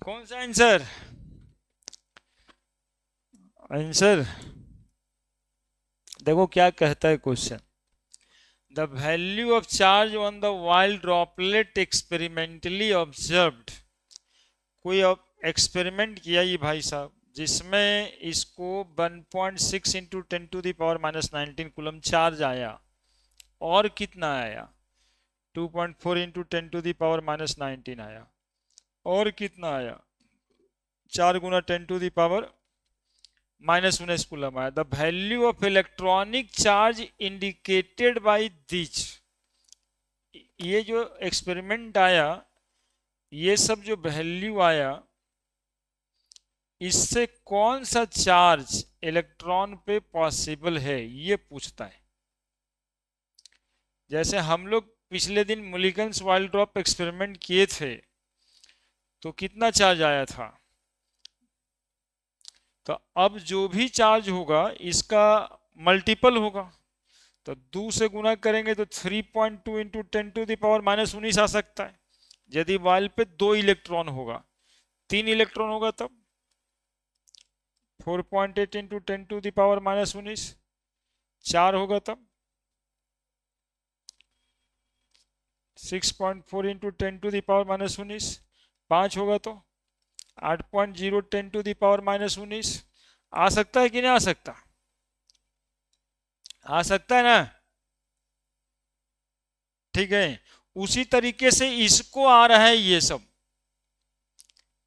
कौन सा answer? Answer देखो क्या कहता है question. The value of charge on the wild droplet experimentally observed. कोई एक्सपेरिमेंट किया ये भाई साहब, जिसमें इसको 1.6 इंटू 10⁻⁻19 कूलम चार्ज आया। और कितना आया? 2.4 इंटू 10⁻⁻19 आया। और कितना आया? 4 गुना 10⁻⁻19 कूलम आया। The value of electronic charge indicated by which. ये जो एक्सपेरिमेंट आया, ये सब जो वैल्यू आया, इससे कौन सा चार्ज इलेक्ट्रॉन पे पॉसिबल है, ये पूछता है। जैसे हम लोग पिछले दिन मुलिकन्स वाइल्ड ड्रॉप एक्सपेरिमेंट किए थे, तो कितना चार्ज आया था? तो अब जो भी चार्ज होगा इसका मल्टीपल होगा। तो 2 से गुना करेंगे तो 3.2 इंटू 10⁻⁻19 आ सकता है। यदि वाइल पे 2 इलेक्ट्रॉन होगा, 3 इलेक्ट्रॉन होगा तब 4.8 इंटू 10⁻⁻19, 4 होगा तब 6.4 इंटू 10⁻⁻19, 5 होगा तो 8.0 10⁻⁻19। आ सकता है कि नहीं आ सकता? आ सकता है ना? ठीक है। उसी तरीके से इसको आ रहा है ये सब,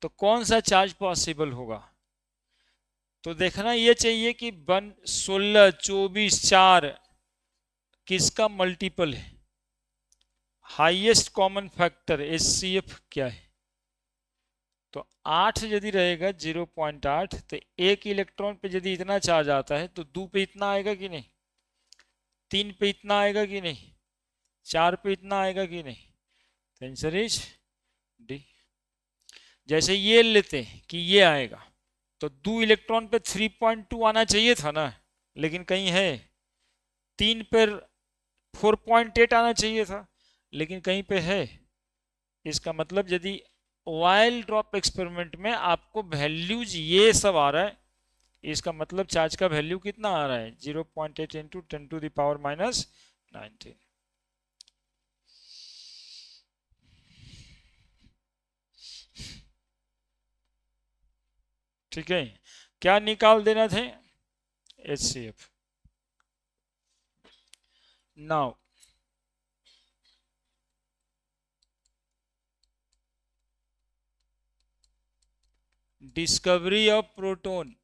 तो कौन सा चार्ज पॉसिबल होगा? तो देखना ये चाहिए कि 16, 24, 4 किसका मल्टीपल है। हाईएस्ट कॉमन फैक्टर एचसीएफ क्या है? तो 8 यदि रहेगा 0.8, तो एक इलेक्ट्रॉन पे यदि इतना चार्ज आता है तो 2 पे इतना आएगा कि नहीं, 3 पे इतना आएगा कि नहीं, 4 पे इतना आएगा कि नहीं। तो आंसर इज डी। जैसे ये लेते हैं कि ये आएगा, तो 2 इलेक्ट्रॉन पे 3.2 आना चाहिए था ना, लेकिन कहीं है। 3 पर 4.8 आना चाहिए था, लेकिन कहीं पे है। इसका मतलब यदि वाइल ड्रॉप एक्सपेरिमेंट में आपको वैल्यूज ये सब आ रहा है, इसका मतलब चार्ज का वैल्यू कितना आ रहा है? 0.8 इंटू 10⁻⁻19। ठीक है। क्या निकाल देना थे? H C F. Now discovery of proton.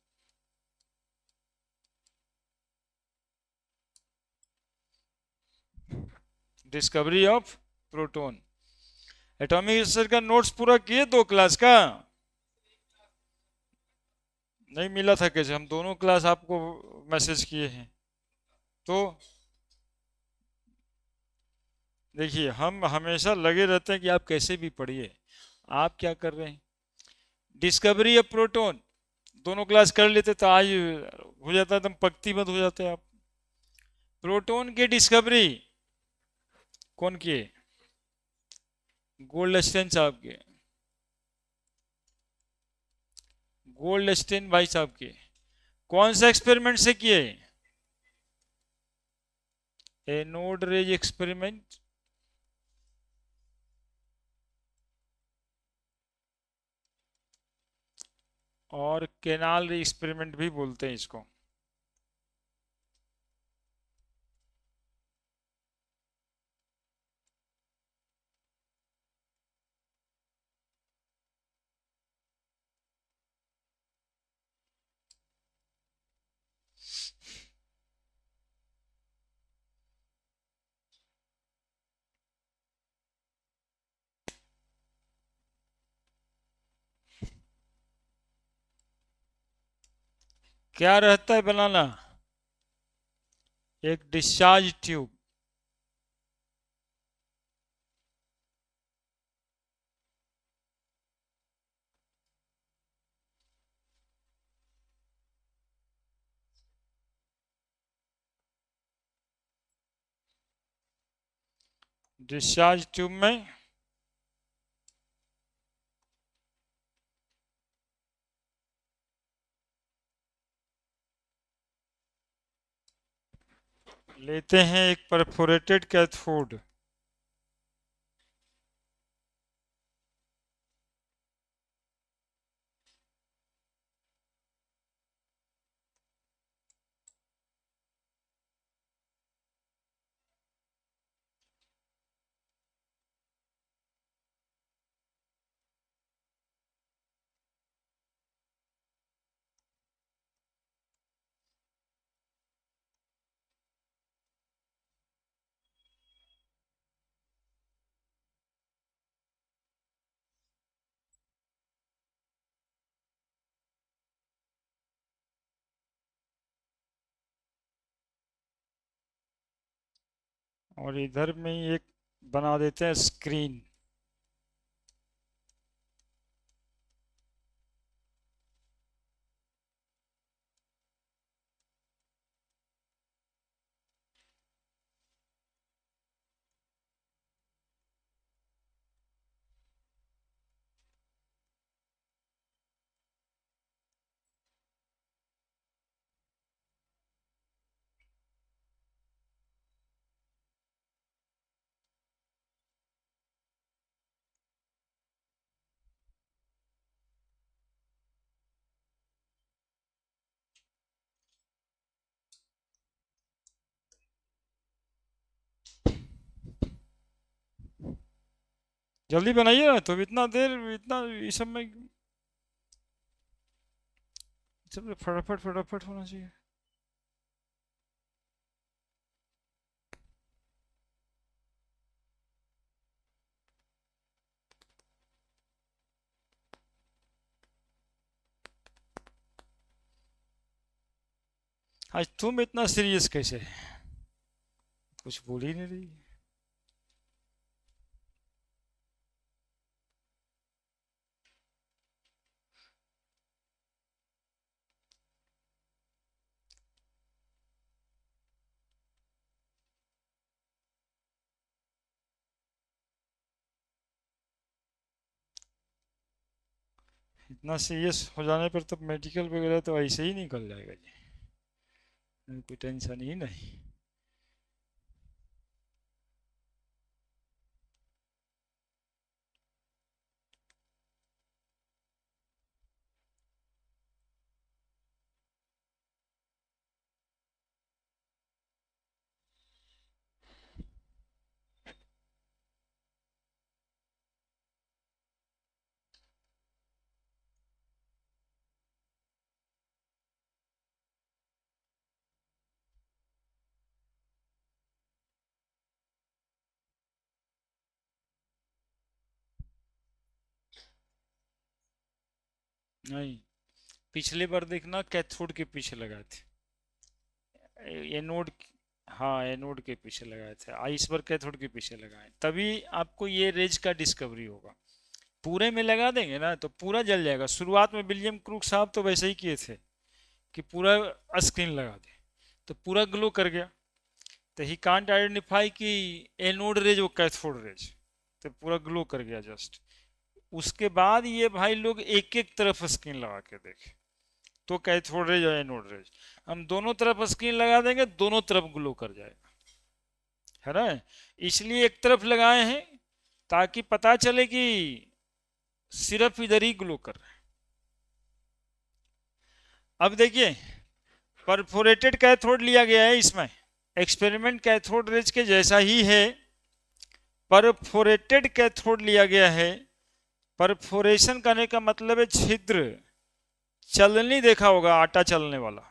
Discovery of proton. Atomic structure का नोट्स पूरा किए 2 क्लास का? नहीं मिला था कैसे? हम दोनों क्लास आपको मैसेज किए हैं। तो देखिए, हम हमेशा लगे रहते हैं कि आप कैसे भी पढ़िए। आप क्या कर रहे हैं? डिस्कवरी ऑफ प्रोटॉन दोनों क्लास कर लेते तो आज हो जाता, एकदम पंक्ति बंद हो जाते आप। प्रोटॉन की डिस्कवरी कौन किए? गोल्डस्टेन साहब के। गोल्डस्टेन भाई साहब के। कौन सा एक्सपेरिमेंट से किए? Anode rays experiment. और केनाल रेज एक्सपेरिमेंट भी बोलते हैं इसको। क्या रहता है बनाना? एक डिस्चार्ज ट्यूब। डिस्चार्ज ट्यूब में लेते हैं एक परफोरेटेड कैथोड, और इधर में ही एक बना देते हैं स्क्रीन। जल्दी बनाइए ना, तो इतना देर, इतना इस सब में, सब फटाफट फटाफट होना चाहिए। आज तुम इतना सीरियस कैसे, कुछ बोल ही नहीं रही। इतना सीरियस हो जाने पर तो मेडिकल वगैरह तो ऐसे ही निकल जाएगा जी, कोई टेंशन ही नहीं। नहीं, पिछले बार देखना कैथोड के पीछे लगाए थे, एनोड, हाँ एनोड के पीछे लगाए थे, इस बार कैथोड के पीछे लगाए, तभी आपको ये रेज का डिस्कवरी होगा। पूरे में लगा देंगे ना तो पूरा जल जाएगा। शुरुआत में विलियम क्रूक साहब तो वैसे ही किए थे कि पूरा स्क्रीन लगा दे तो पूरा ग्लो कर गया, तो ही कांट आइडेंटिफाई कि एनोड रेज वो कैथोड रेज, तो पूरा ग्लो कर गया जस्ट। उसके बाद ये भाई लोग एक एक तरफ स्क्रीन लगा के देखे तो कैथोड रेज और एनोड रेज, हम दोनों तरफ स्क्रीन लगा देंगे दोनों तरफ ग्लो कर जाएगा, है ना। इसलिए एक तरफ लगाए हैं ताकि पता चले कि सिर्फ इधर ही ग्लो कर रहा है। अब देखिए परफोरेटेड कैथोड लिया गया है, इसमें एक्सपेरिमेंट कैथोड रेज के जैसा ही है, परफोरेटेड कैथोड लिया गया है। परफोरेशन करने का मतलब है छिद्र, चलनी देखा होगा, आटा चलने वाला,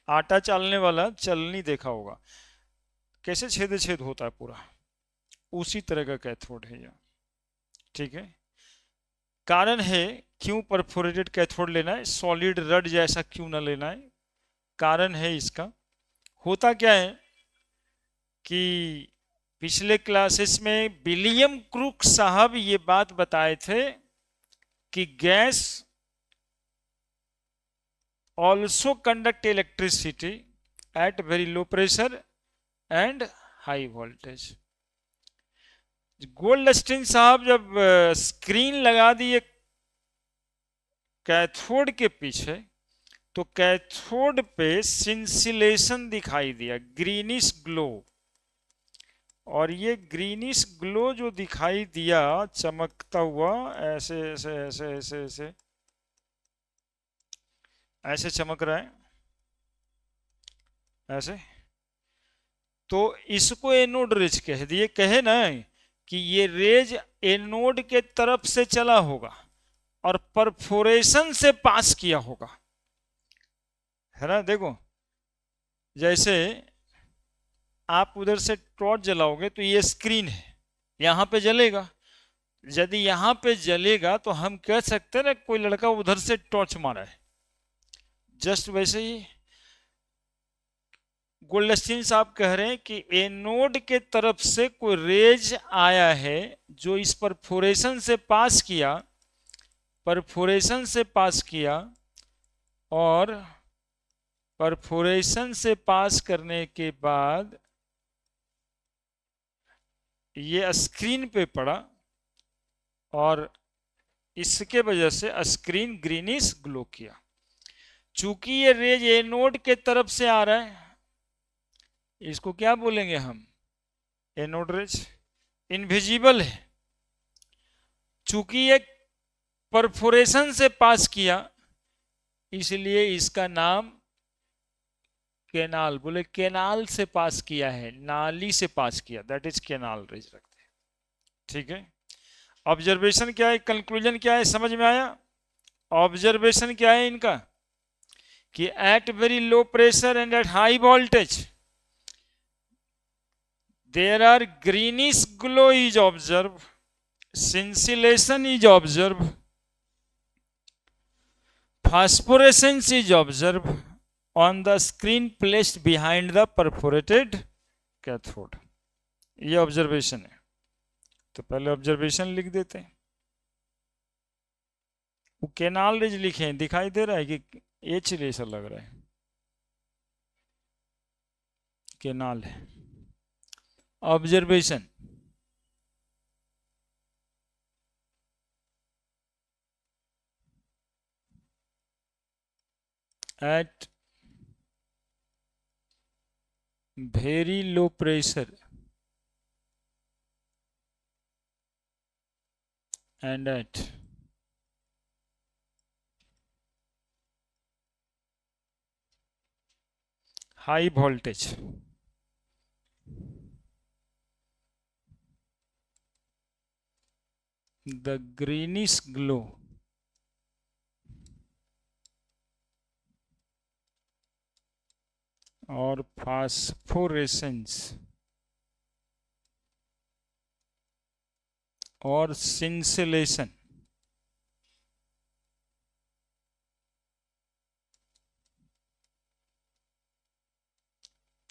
आटा चालने वाला चलनी देखा होगा, कैसे छेद छेद होता है पूरा, उसी तरह का कैथोड है यह, ठीक है। कारण है क्यों परफोरेटेड कैथोड लेना है, सॉलिड रड जैसा क्यों ना लेना है, कारण है इसका। होता क्या है कि पिछले क्लासेस में विलियम क्रूक साहब ये बात बताए थे कि gas also conduct electricity at very low pressure and high voltage. Goldstein साहब जब स्क्रीन लगा दिए कैथोड के पीछे तो कैथोड पे सिंसिलेशन दिखाई दिया, ग्रीनिश ग्लो। और ये ग्रीनिश ग्लो जो दिखाई दिया चमकता हुआ, ऐसे ऐसे ऐसे ऐसे ऐसे ऐसे चमक रहा है ऐसे, तो इसको एनोड रेज कह दिए, कहे ना कि ये रेज एनोड के तरफ से चला होगा और परफोरेशन से पास किया होगा, है ना। देखो जैसे आप उधर से टॉर्च जलाओगे तो ये स्क्रीन है, यहां पे जलेगा। यदि यहां पे जलेगा तो हम कह सकते हैं ना कोई लड़का उधर से टॉर्च मारा है। जस्ट वैसे ही गोल्डस्टीन साहब कह रहे हैं कि एनोड के तरफ से कोई रेज आया है जो इस परफोरेशन से पास किया, परफोरेशन से पास किया, और परफोरेशन से पास करने के बाद ये स्क्रीन पे पड़ा और इसके वजह से स्क्रीन ग्रीनिश ग्लो किया। चूंकि ये रेज एनोड के तरफ से आ रहा है, इसको क्या बोलेंगे हम, एनोड रेज, इनविजिबल है। चूंकि ये परफोरेशन से पास किया इसलिए इसका नाम केनाल, बोले केनाल से पास किया है, नाली से पास किया, दैट इज केनाल रेज रखते हैं। ठीक है, ऑब्जर्वेशन क्या है, कंक्लूजन क्या है, समझ में आया। ऑब्जर्वेशन क्या है इनका कि at very low pressure and at high voltage there are greenish glow is observed, scintillation is observed, phosphorescence is observed on the screen placed behind the perforated cathode। ये ऑब्जर्वेशन है। तो पहले ऑब्जर्वेशन लिख देते हैं। वो केनाल रेज लिखे हैं, दिखाई दे रहा है कि एच जैसा लग रहा है, केनाल है। Observation at very low pressure and at high voltage the greenish glow और phosphorescence और scintillation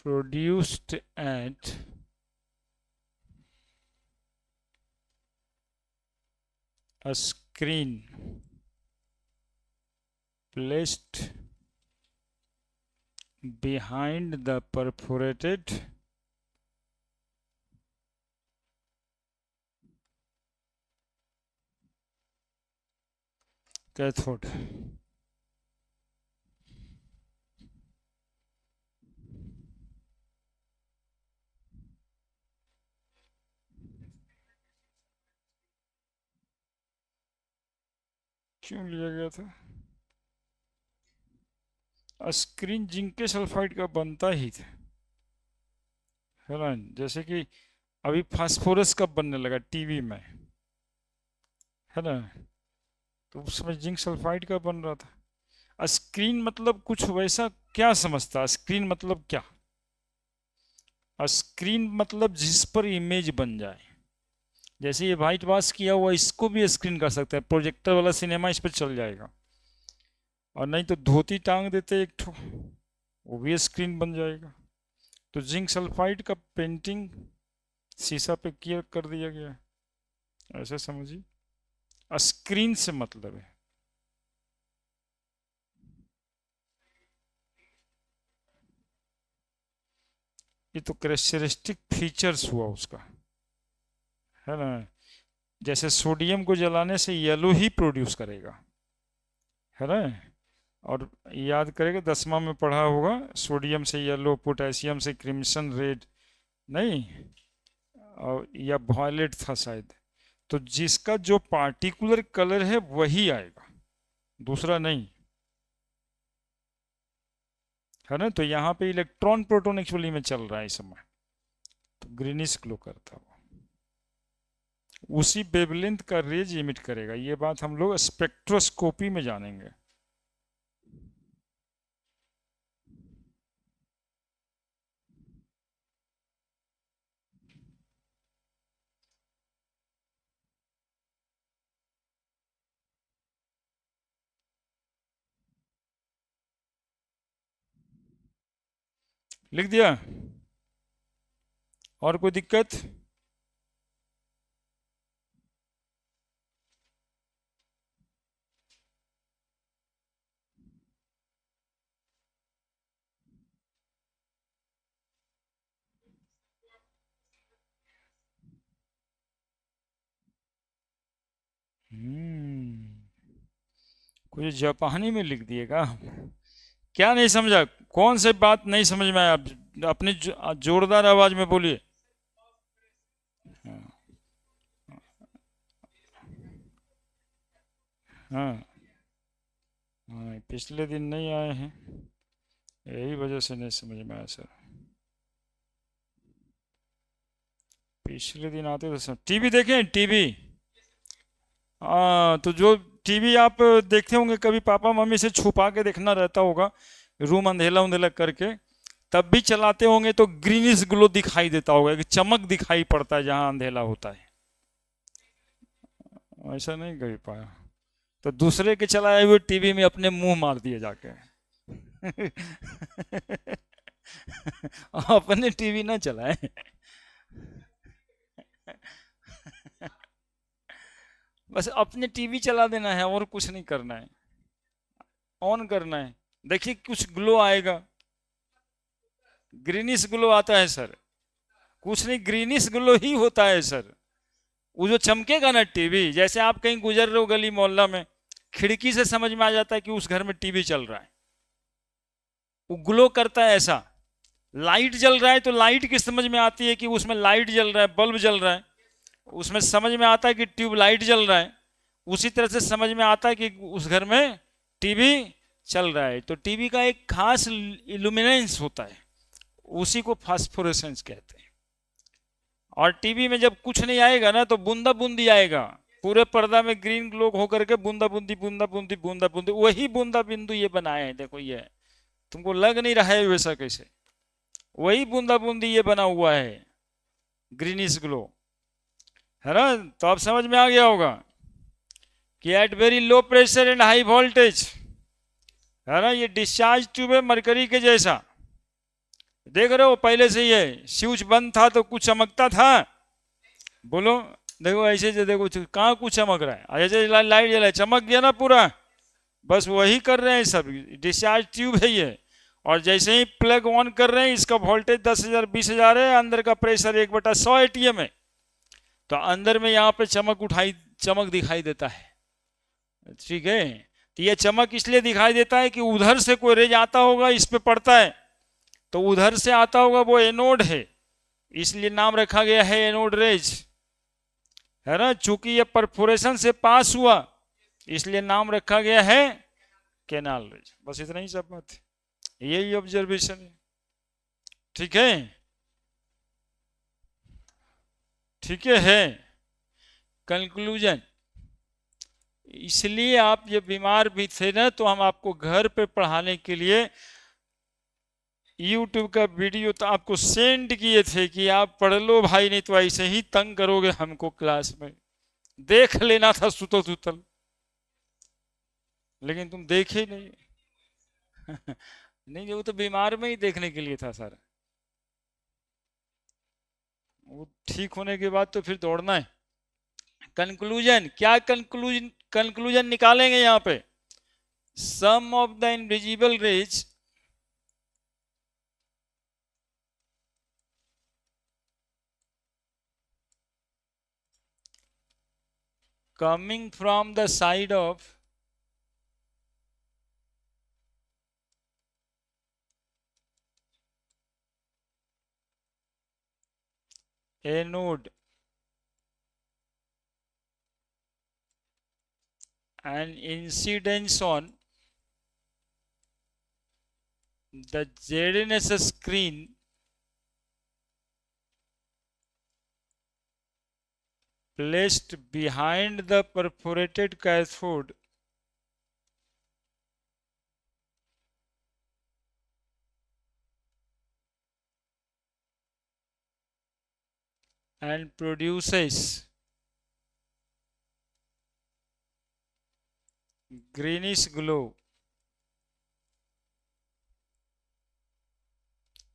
produced at a screen placed behind the perforated cathode। क्यों लिया गया था, स्क्रीन जिंक के सल्फाइड का बनता ही था, है ना। जैसे कि अभी फास्फोरस कब बनने लगा टीवी में, है ना, तो उस समय जिंक सल्फाइड का बन रहा था। स्क्रीन मतलब कुछ वैसा क्या समझता, स्क्रीन मतलब क्या, स्क्रीन मतलब जिस पर इमेज बन जाए। जैसे ये व्हाइट वॉश किया हुआ इसको भी स्क्रीन कर सकते हैं, प्रोजेक्टर वाला सिनेमा इस पर चल जाएगा। और नहीं तो धोती टांग देते एक ठो, वो भी स्क्रीन बन जाएगा। तो जिंक सल्फाइड का पेंटिंग शीशा पे किया कर दिया गया, ऐसे समझिए। स्क्रीन से मतलब है, ये तो कैरेक्टरिस्टिक फीचर्स हुआ उसका, है ना। जैसे सोडियम को जलाने से येलो ही प्रोड्यूस करेगा, है ना, और याद करेगा 10वां में पढ़ा होगा, सोडियम से येलो, पोटेशियम से क्रिम्सन रेड, नहीं, और या वॉयलेट था शायद। तो जिसका जो पार्टिकुलर कलर है वही आएगा, दूसरा नहीं, है ना। तो यहाँ पे इलेक्ट्रॉन प्रोटॉन एक्चुअली में चल रहा है इस समय, तो ग्रीनिश ग्लो करता है वो, उसी वेवलेंथ का रेज इमिट करेगा। ये बात हम लोग स्पेक्ट्रोस्कोपी में जानेंगे। लिख दिया? और कोई दिक्कत? कोई जापानी में लिख दिएगा? क्या नहीं समझा? कौन से बात नहीं समझ में आया? आप अपनी जोरदार आवाज में बोलिए। हाँ, हाँ, हाँ, पिछले दिन नहीं आए हैं, यही वजह से नहीं समझ में आया सर। पिछले दिन आते तो सब टीवी देखें, टीवी। हाँ, तो जो टीवी आप देखते होंगे कभी, पापा मम्मी से छुपा के देखना रहता होगा, रूम अंधेला उंधेला करके, तब भी चलाते होंगे तो ग्रीनिश ग्लो दिखाई देता होगा, कि चमक दिखाई पड़ता है जहां अंधेला होता है। ऐसा नहीं कर पाया, तो दूसरे के चलाए हुए टीवी में अपने मुंह मार दिए जाके। अपने टीवी ना चलाए। बस अपने टीवी चला देना है और कुछ नहीं करना है, ऑन करना है, देखिए कुछ ग्लो आएगा, ग्रीनिश ग्लो आता है सर। कुछ नहीं, ग्रीनिश ग्लो ही होता है सर। वो जो चमकेगा ना टीवी, जैसे आप कहीं गुजर रहे हो गली मोहल्ला में, खिड़की से समझ में आ जाता है कि उस घर में टीवी चल रहा है, वो ग्लो करता है ऐसा। लाइट जल रहा है तो लाइट की समझ में आती है कि उसमें लाइट जल रहा है, बल्ब जल रहा है, उसमें समझ में आता है कि ट्यूब लाइट जल रहा है। उसी तरह से समझ में आता है कि उस घर में टीवी चल रहा है। तो टीवी का एक खास इल्यूमिनेंस होता है, उसी को फास्फोरेसेंस कहते हैं। और टीवी में जब कुछ नहीं आएगा ना, तो बूंदा बूंदी आएगा, पूरे पर्दा में ग्रीन ग्लो होकर के बूंदा बूंदी बूंदा बूंदी बूंदा बूंदी, वही बूंदा बिंदु ये बनाए हैं, देखो ये, तुमको लग नहीं रहा है वैसा कैसे, वही बूंदा बूंदी ये बना हुआ है, ग्रीनिश ग्लो, है ना। तो आप समझ में आ गया होगा कि at very low pressure and high voltage, है ना, ये डिस्चार्ज ट्यूब है मरकरी के जैसा। देख रहे हो पहले से ये स्विच बंद था तो कुछ चमकता था, बोलो, देखो ऐसे जो देखो कहाँ कुछ चमक रहा है, ऐसे लाइट जला चमक गया ना पूरा, बस वही कर रहे हैं सब, डिस्चार्ज ट्यूब है ये। और जैसे ही प्लग ऑन कर रहे हैं, इसका वोल्टेज 10,000 20,000 है, अंदर का प्रेशर 1/100 एटीएम है, तो अंदर में यहाँ पे चमक दिखाई देता है, ठीक है। तो ये चमक इसलिए दिखाई देता है कि उधर से कोई रेज आता होगा, इस पे पड़ता है, तो उधर से आता होगा, वो एनोड है, इसलिए नाम रखा गया है एनोड रेज, है ना। चूंकि ये परफोरेशन से पास हुआ, इसलिए नाम रखा गया है कैनाल रेज। बस इतना ही सब बात है, यही ऑब्जर्वेशन है, ठीक है, ठीक है। कंक्लूजन, इसलिए आप ये बीमार भी थे ना, तो हम आपको घर पे पढ़ाने के लिए YouTube का वीडियो तो आपको सेंड किए थे कि आप पढ़ लो भाई, नहीं तो ऐसे ही तंग करोगे हमको क्लास में, देख लेना था सुतल सुतल, लेकिन तुम देखे नहीं। नहीं, वो तो बीमार में ही देखने के लिए था सर, वो ठीक होने के बाद तो फिर दौड़ना है। कंक्लूजन क्या, कंक्लूजन निकालेंगे यहाँ पे, some of the invisible rays coming from the side of anode and incidence on the ZNS screen placed behind the perforated cathode and produces greenish glow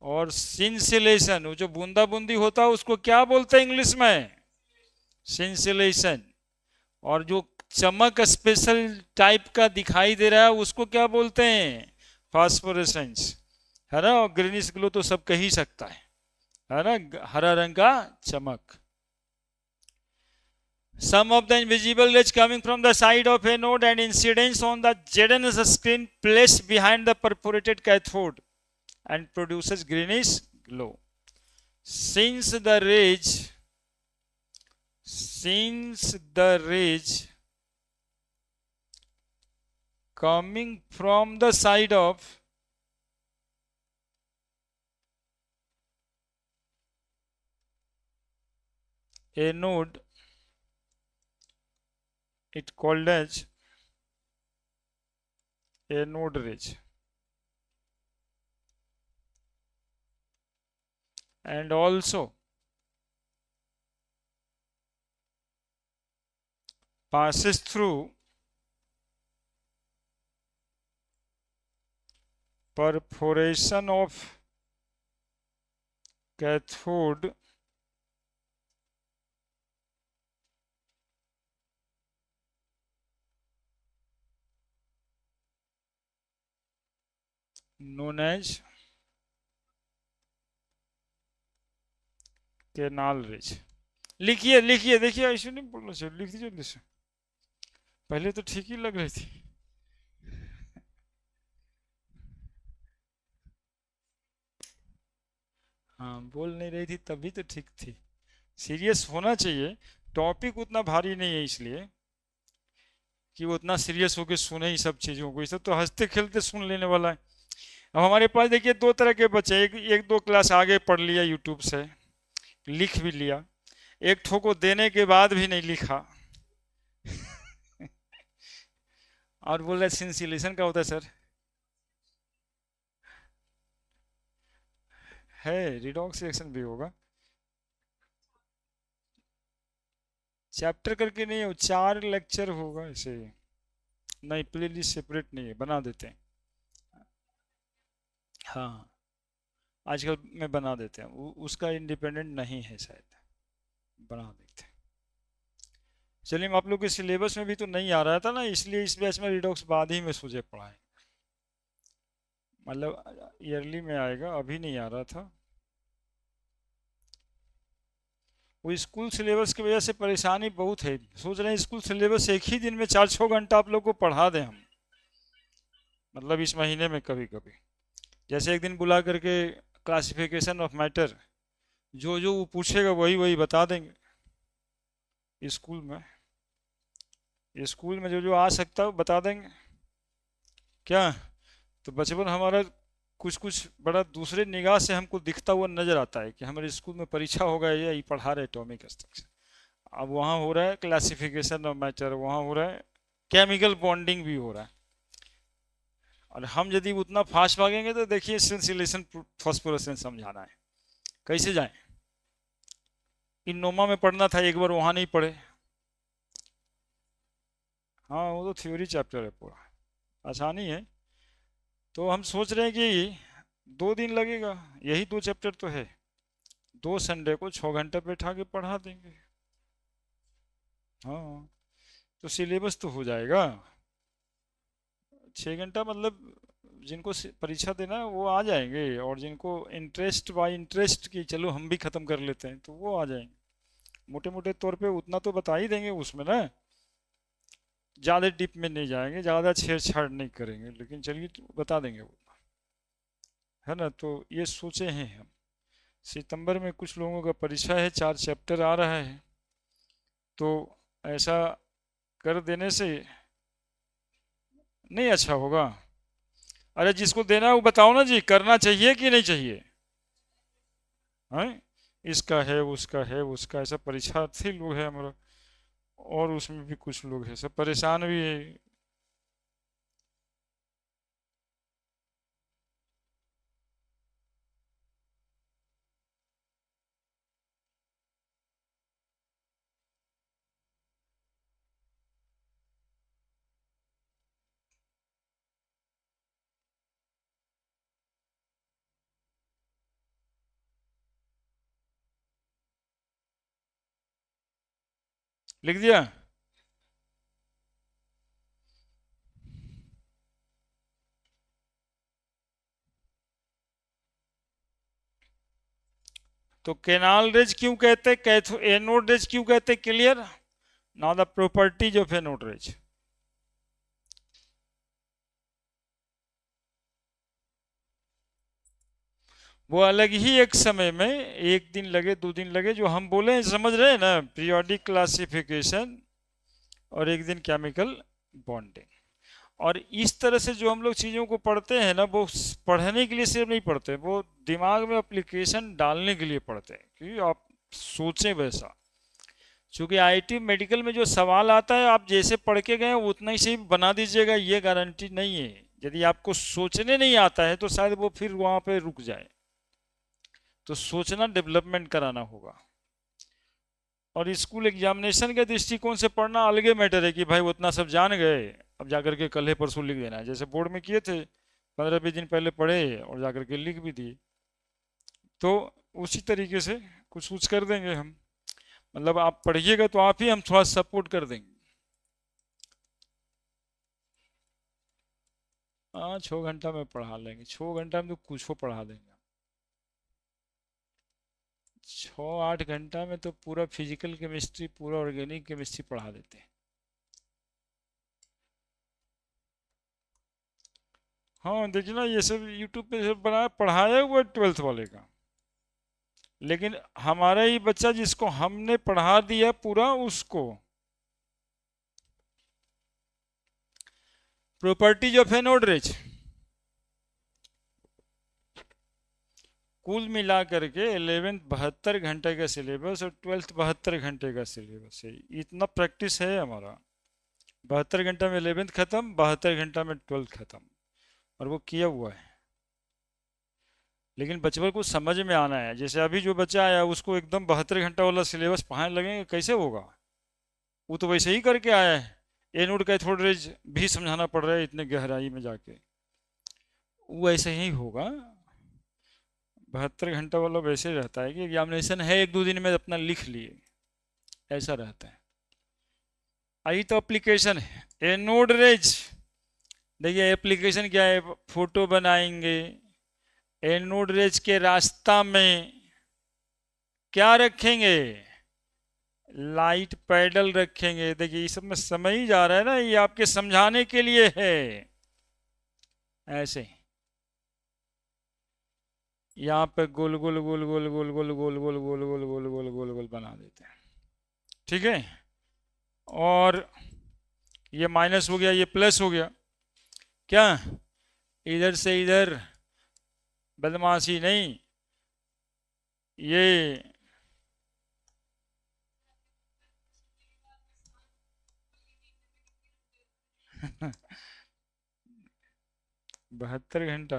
और सिंसिलेशन, वो जो बूंदा बूंदी होता है उसको क्या बोलते हैं इंग्लिश में? सिंसिलेशन। और जो चमक स्पेशल टाइप का दिखाई दे रहा है उसको क्या बोलते हैं? फास्फोरेसेंस, है ना। और ग्रीनिश ग्लो तो सब कह ही सकता है ना, हरा रंग का चमक। Some of the invisible rays coming from the side of a node and incidence on the ZNS screen placed behind the perforated cathode and produces greenish glow. Since the rays coming from the side of a node, it called as anode rays, and also passes through perforation of cathode known as canal rays. लिखिए लिखिए, देखिए ऐसे नहीं बोलना चाहिए, लिख दीजिए जल्दी से। पहले तो ठीक ही लग रही थी। हाँ, बोल नहीं रही थी तभी तो ठीक थी। सीरियस होना चाहिए, टॉपिक उतना भारी नहीं है इसलिए कि वो उतना सीरियस होकर सुने ही सब चीज़ों को। ये सब तो हंसते खेलते सुन लेने वाला है। अब हमारे पास देखिए दो तरह के बच्चे, एक दो क्लास आगे पढ़ लिया यूट्यूब से, लिख भी लिया, एक ठो को देने के बाद भी नहीं लिखा और बोल रहे सिंसिलेशन का होता है सर। है, रिडॉक्स रिएक्शन भी होगा। चैप्टर करके नहीं हो, 4 लेक्चर होगा ऐसे। नहीं, प्लेलिस्ट सेपरेट नहीं है, बना देते हैं। हाँ, आजकल में बना देते हैं, उसका इंडिपेंडेंट नहीं है शायद, बना देते हैं। चलिए, आप लोग के सिलेबस में भी तो नहीं आ रहा था ना, इसलिए इस बैच में रिडॉक्स बाद ही में सोचे पढ़ाएं, मतलब ईयरली में आएगा, अभी नहीं आ रहा था। वो स्कूल सिलेबस की वजह से परेशानी बहुत है। सोच रहे हैं स्कूल सिलेबस एक ही दिन में 4-6 घंटा आप लोग को पढ़ा दें हम, मतलब इस महीने में कभी कभी। जैसे एक दिन बुला करके क्लासिफिकेशन ऑफ मैटर, जो जो वो पूछेगा वही वही बता देंगे। स्कूल में जो जो आ सकता है वो बता देंगे क्या। तो बचपन हमारा कुछ कुछ बड़ा दूसरे निगाह से हमको दिखता हुआ नजर आता है कि हमारे स्कूल में परीक्षा होगा या ये पढ़ा रहे एटॉमिक स्ट्रक्चर। अब वहाँ हो रहा है क्लासिफिकेशन ऑफ मैटर, वहाँ हो रहा है केमिकल बॉन्डिंग भी हो रहा है। और हम यदि उतना फास्ट भागेंगे तो देखिए सेंसिलेशन फॉस्फोरेसेंस समझाना है, कैसे जाए। इनोमा में पढ़ना था, एक बार वहाँ नहीं पढ़े। हाँ, वो तो थ्योरी चैप्टर है पूरा, आसानी है। तो हम सोच रहे हैं कि 2 दिन लगेगा, यही 2 चैप्टर तो है, 2 संडे को 6 घंटे बैठा के पढ़ा देंगे। हाँ, तो सिलेबस तो हो जाएगा। 6 घंटा मतलब जिनको परीक्षा देना है वो आ जाएंगे, और जिनको इंटरेस्ट बाय इंटरेस्ट की चलो हम भी ख़त्म कर लेते हैं तो वो आ जाएंगे। मोटे मोटे तौर पे उतना तो बता ही देंगे उसमें ना, ज़्यादा डीप में नहीं जाएंगे, ज़्यादा छेड़छाड़ नहीं करेंगे, लेकिन चलिए तो बता देंगे वो, है ना। तो ये सोचे हैं हम। सितंबर में कुछ लोगों का परीक्षा है, 4 चैप्टर आ रहा है, तो ऐसा कर देने से नहीं अच्छा होगा। अरे जिसको देना है वो बताओ ना जी, करना चाहिए कि नहीं चाहिए? हैं? इसका है, उसका है, उसका, ऐसा परीक्षार्थी लोग है हमारा, और उसमें भी कुछ लोग हैं सब परेशान भी है। लिख दिया? तो केनाल रेज क्यों कहते हैं, कैथो एनोड रेज क्यों कहते हैं? Clear now the properties of anode rays. वो अलग ही एक समय में, एक दिन लगे 2 दिन लगे, जो हम बोले समझ रहे हैं ना, पीरियोडिक क्लासिफिकेशन और एक दिन केमिकल बॉन्डिंग। और इस तरह से जो हम लोग चीज़ों को पढ़ते हैं ना, वो पढ़ने के लिए सिर्फ नहीं पढ़ते, वो दिमाग में एप्लीकेशन डालने के लिए पढ़ते हैं कि आप सोचें वैसा। क्योंकि आईटी मेडिकल में जो सवाल आता है, आप जैसे पढ़ के गए उतना ही सही बना दीजिएगा, ये गारंटी नहीं है। यदि आपको सोचने नहीं आता है तो शायद वो फिर वहाँ पे रुक जाए। तो सोचना, डेवलपमेंट कराना होगा। और स्कूल एग्जामिनेशन के दृष्टिकोण से पढ़ना अलग मैटर है कि भाई उतना सब जान गए, अब जाकर के कल परसों लिख देना है, जैसे बोर्ड में किए थे, 15-20 दिन पहले पढ़े और जाकर के लिख भी दिए। तो उसी तरीके से कुछ कुछ कर देंगे हम, मतलब आप पढ़िएगा तो आप ही, हम थोड़ा सपोर्ट कर देंगे। हाँ, 6 घंटा में पढ़ा लेंगे, 6 घंटा में तो कुछ पढ़ा देंगे। 6-8 घंटा में तो पूरा फिजिकल केमिस्ट्री, पूरा ऑर्गेनिक केमिस्ट्री पढ़ा देते हैं। हाँ देखिए ना, ये सब यूट्यूब पे सब बनाया, पढ़ाया हुआ 12th वाले का, लेकिन हमारा ही बच्चा जिसको हमने पढ़ा दिया पूरा, उसको प्रॉपर्टीज ऑफ एन ऑर्डरेज कुल मिला करके 11th 72 घंटे का सिलेबस और 12th 72 घंटे का सिलेबस है। इतना प्रैक्टिस है हमारा। 72 घंटा में 11th खत्म, 72 घंटा में 12th खत्म, और वो किया हुआ है। लेकिन बच्चे को समझ में आना है। जैसे अभी जो बच्चा आया उसको एकदम 72 घंटा वाला सिलेबस पढ़ाने लगेंगे, कैसे होगा? वो तो वैसे ही करके आया है। एनोड कैथोड भी समझाना पड़ रहा है इतने गहराई में जाके, वो ऐसे ही होगा। 72 घंटा वाला वैसे रहता है कि एग्जामिनेशन है, 1-2 दिन में अपना लिख लिए, ऐसा रहता है। आई तो एप्लीकेशन है एनोड रेज। देखिए एप्लीकेशन क्या है, फोटो बनाएंगे, एनोड रेज के रास्ता में क्या रखेंगे, लाइट पैडल रखेंगे। देखिए ये सब में समय ही जा रहा है ना, ये आपके समझाने के लिए है। ऐसे यहाँ पे गोल गोल गोल गोल गोल गोल गोल गोल गोल गोल गोल गोल गोल गोल बना देते हैं, ठीक है। और ये माइनस हो गया, ये प्लस हो गया, क्या इधर से इधर बदमाशी नहीं, ये 72 घंटा,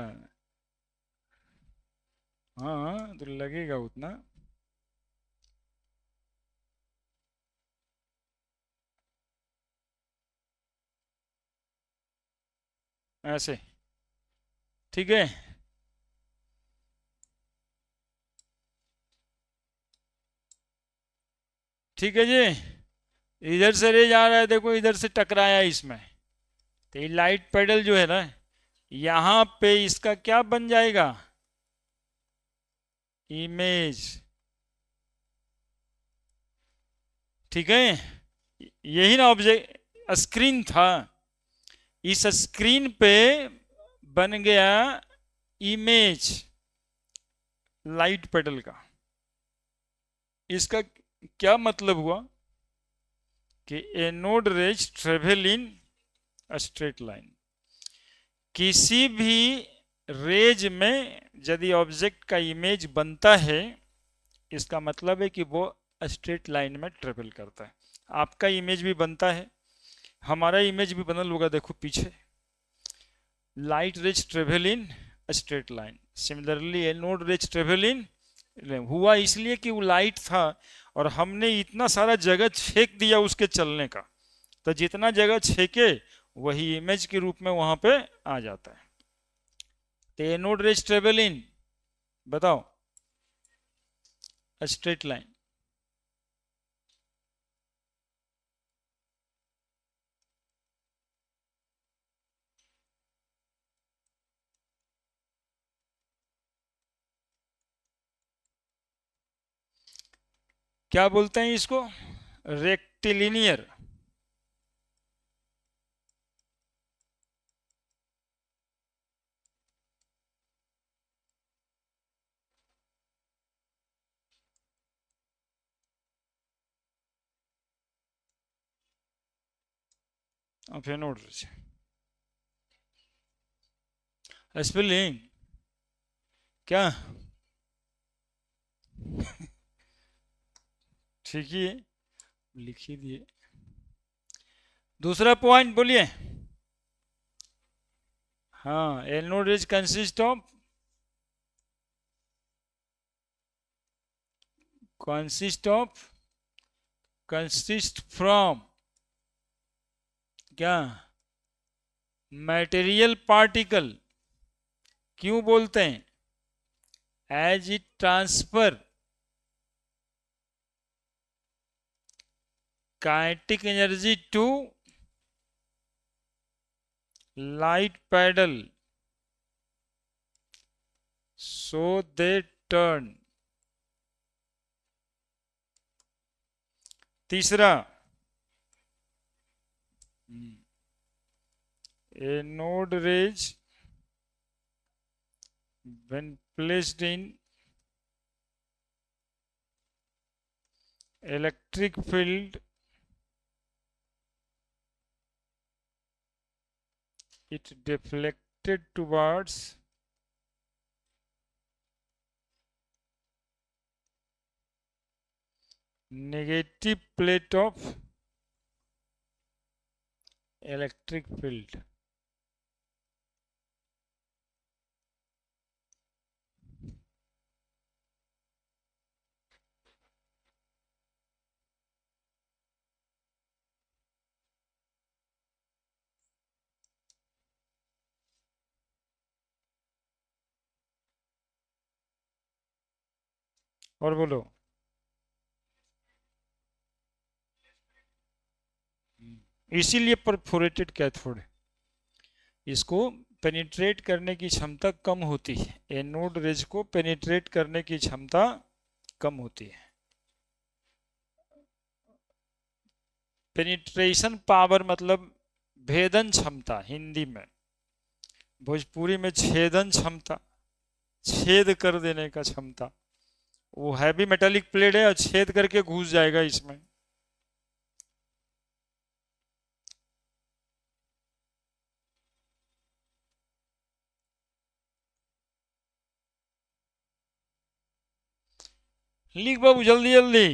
हाँ तो लगेगा उतना। ऐसे ठीक है। ठीक है जी, इधर से रे जा रहा है, देखो इधर से टकराया इसमें, तो ये लाइट पेडल जो है ना, यहाँ पे इसका क्या बन जाएगा, इमेज, ठीक है। यही ना ऑब्जेक्ट स्क्रीन था, इस स्क्रीन पे बन गया इमेज, लाइट पेडल का। इसका क्या मतलब हुआ कि anode rays travel in straight line. किसी भी रेज में यदि ऑब्जेक्ट का इमेज बनता है, इसका मतलब है कि वो स्ट्रेट लाइन में ट्रेवल करता है। आपका इमेज भी बनता है, हमारा इमेज भी बनल होगा, देखो पीछे। Light rays travel in straight line, similarly anode rays travel in. हुआ इसलिए कि वो लाइट था और हमने इतना सारा जगह छेक दिया उसके चलने का, तो जितना जगह छेके वही इमेज के रूप में वहां पे आ जाता है। तो एनोड रेज ट्रेवल इन, बताओ, स्ट्रेट लाइन। क्या बोलते हैं इसको? Rectilinear. Of anode rays spelling क्या? ठीक ही है, लिख ही दिए। दूसरा पॉइंट बोलिए। हाँ, एनोड रेज कंसिस्ट फ्रॉम क्या? Material particle. क्यों बोलते हैं? As it transfer kinetic energy to light paddle, so they turn. तीसरा, anode rays when placed in electric field, it deflected towards negative plate of electric field। और बोलो। इसीलिए perforated cathode, इसको penetrate करने की क्षमता कम होती है, एनोड रेज को पेनिट्रेट करने की क्षमता कम होती है। पेनिट्रेशन पावर मतलब भेदन क्षमता, हिंदी में, भोजपुरी में छेदन क्षमता, छेद कर देने का क्षमता। वो हैवी मेटालिक प्लेट है और छेद करके घुस जाएगा इसमें। लिख बाबू जल्दी जल्दी।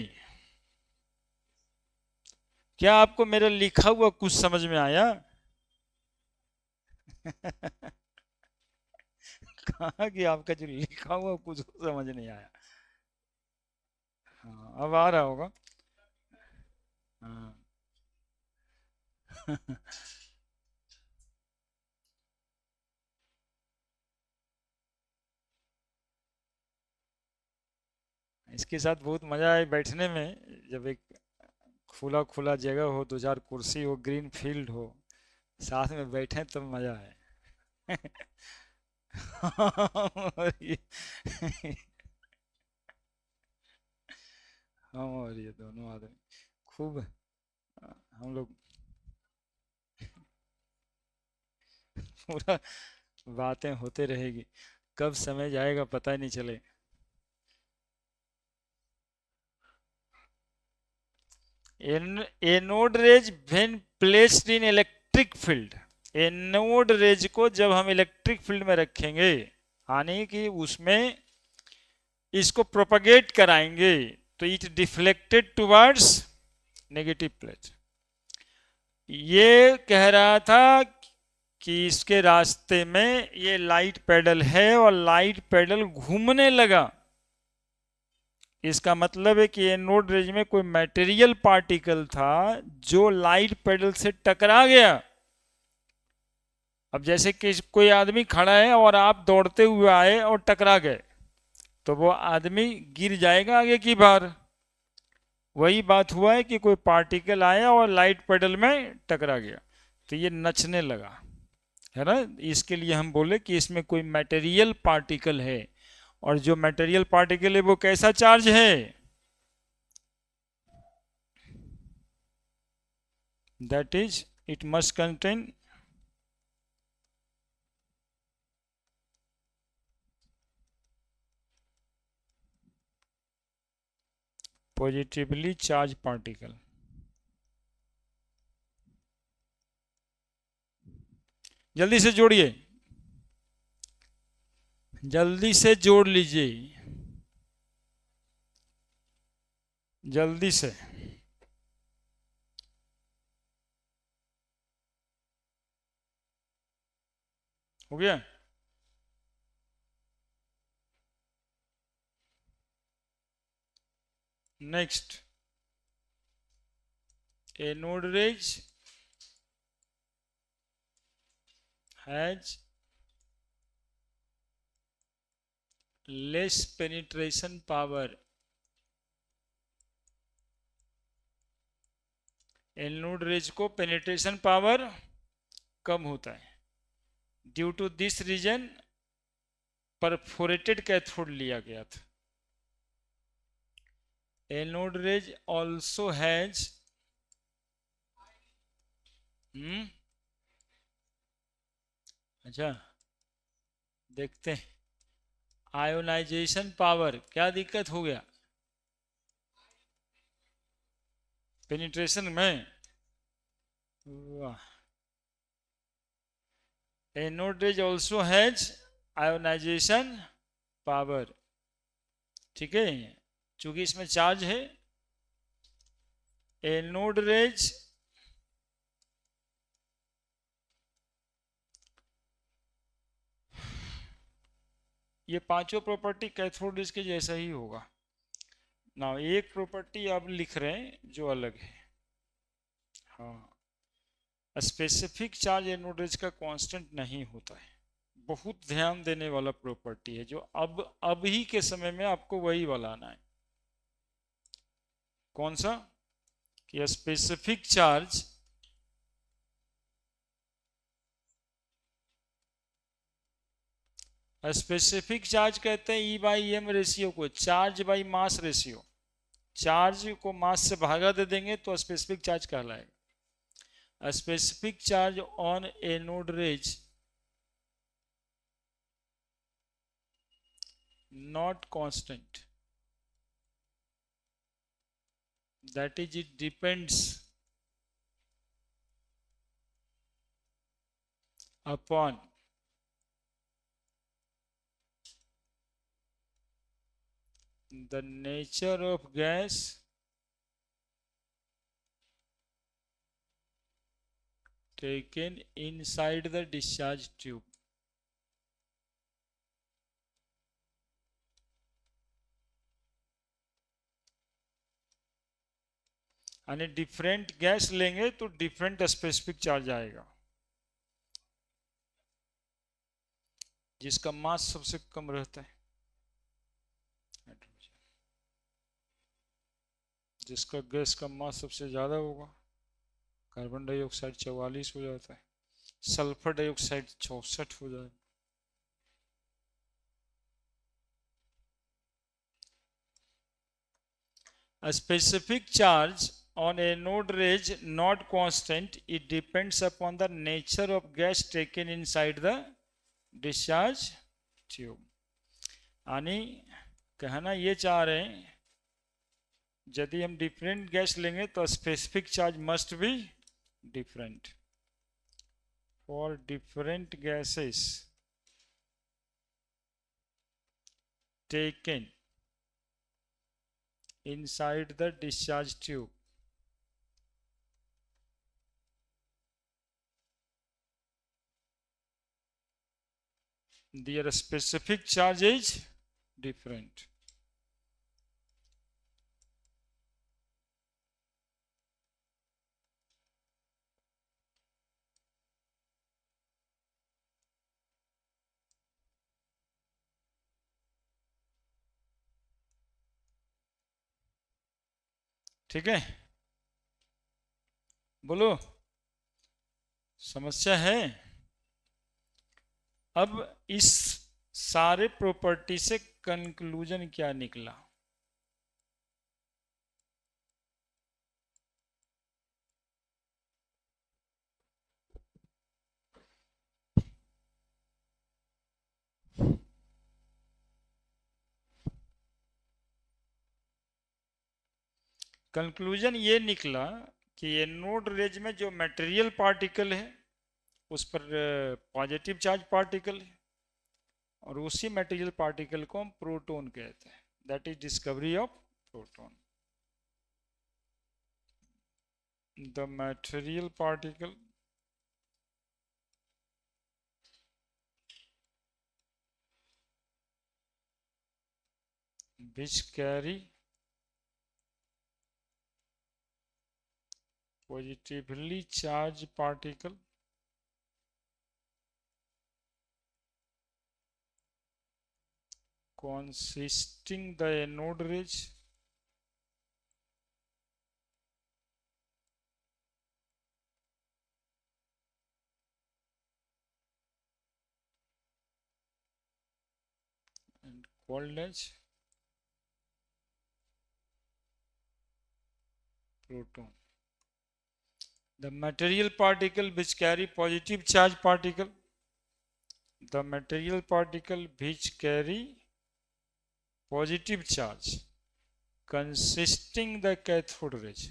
क्या आपको मेरा लिखा हुआ कुछ समझ में आया? कहा कि आपका जो लिखा हुआ कुछ समझ नहीं आया। हाँ, अब आ रहा होगा। हाँ। इसके साथ बहुत मजा आए बैठने में, जब एक खुला खुला जगह हो, दो चार कुर्सी हो, ग्रीन फील्ड हो, साथ में बैठे तब मजा आए। और हम और ये दोनों आदमी खूब हम लोग पूरा बातें होते रहेगी, कब समय जाएगा पता ही नहीं चले। Anode rays when placed in electric field, anode rays को जब हम इलेक्ट्रिक फील्ड में रखेंगे, यानी कि उसमें इसको प्रोपगेट कराएंगे, तो it deflected towards negative plate. ये कह रहा था कि इसके रास्ते में ये लाइट पेडल है और लाइट पेडल घूमने लगा। इसका मतलब है कि एनोड रेज में कोई मटेरियल पार्टिकल था जो लाइट पेडल से टकरा गया। अब जैसे कि कोई आदमी खड़ा है और आप दौड़ते हुए आए और टकरा गए, तो वो आदमी गिर जाएगा आगे की बार। वही बात हुआ है कि कोई पार्टिकल आया और लाइट पेडल में टकरा गया, तो ये नचने लगा, है ना। इसके लिए हम बोले कि इसमें कोई मटेरियल पार्टिकल है, और जो मटेरियल पार्टिकल है वो कैसा चार्ज है, that is it must contain positively charge particle. जल्दी से जोड़िए, जल्दी से जोड़ लीजिए, जल्दी से। हो गया। Next, anode rays has less penetration power. Anode rays को पेनिट्रेशन पावर कम होता है। Due to this reason perforated cathode लिया गया था। एनोड रेज ऑल्सो हैज अच्छा देखते हैं, आयोनाइजेशन पावर। क्या दिक्कत हो गया पेनिट्रेशन में? वाह। Anode rays also has ionisation power, ठीक है, चूंकि इसमें चार्ज है। एनोड रेज ये पांचों प्रॉपर्टी कैथोड रेज के जैसा ही होगा ना। एक प्रॉपर्टी आप लिख रहे हैं जो अलग है। हाँ, स्पेसिफिक चार्ज एनोड रेज का कांस्टेंट नहीं होता है। बहुत ध्यान देने वाला प्रॉपर्टी है, जो अब ही के समय में आपको वही वाला आना है। कौन सा? कि स्पेसिफिक चार्ज स्पेसिफिक चार्ज कहते हैं ई बाई एम रेशियो को, charge by mass ratio. Charge को मास से भागा दे देंगे तो स्पेसिफिक चार्ज कहलाएगा। Specific charge on anode rays not constant, that is it depends upon the nature of gas taken inside the discharge tube। यानी different gas लेंगे तो डिफरेंट स्पेसिफिक चार्ज आएगा। जिसका मास सबसे कम रहता है, जिसका गैस का मास सबसे ज्यादा होगा, कार्बन डाइऑक्साइड 44 हो जाता है, सल्फर डाइऑक्साइड 64 हो जाता है। A specific charge on anode rays not constant, it depends upon the nature of gas taken inside the discharge tube। यानी कहना ये चाह रहे हैं यदि हम डिफरेंट गैस लेंगे तो specific charge must be different. For different gases taken inside the discharge tube, their specific charge is different। ठीक है, बोलो समस्या है? अब इस सारे प्रॉपर्टी से कंक्लूजन क्या निकला? कंक्लूजन ये निकला कि एनोड रेज में जो मटेरियल पार्टिकल है उस पर पॉजिटिव चार्ज पार्टिकल है, और उसी मटेरियल पार्टिकल को हम प्रोटॉन कहते हैं। That is discovery of proton. The material particle which carry positively charged particle consisting the anode ridge and called as proton। The material particle which carry positive charge particle, the material particle which carry positive charge consisting the cathode ridge,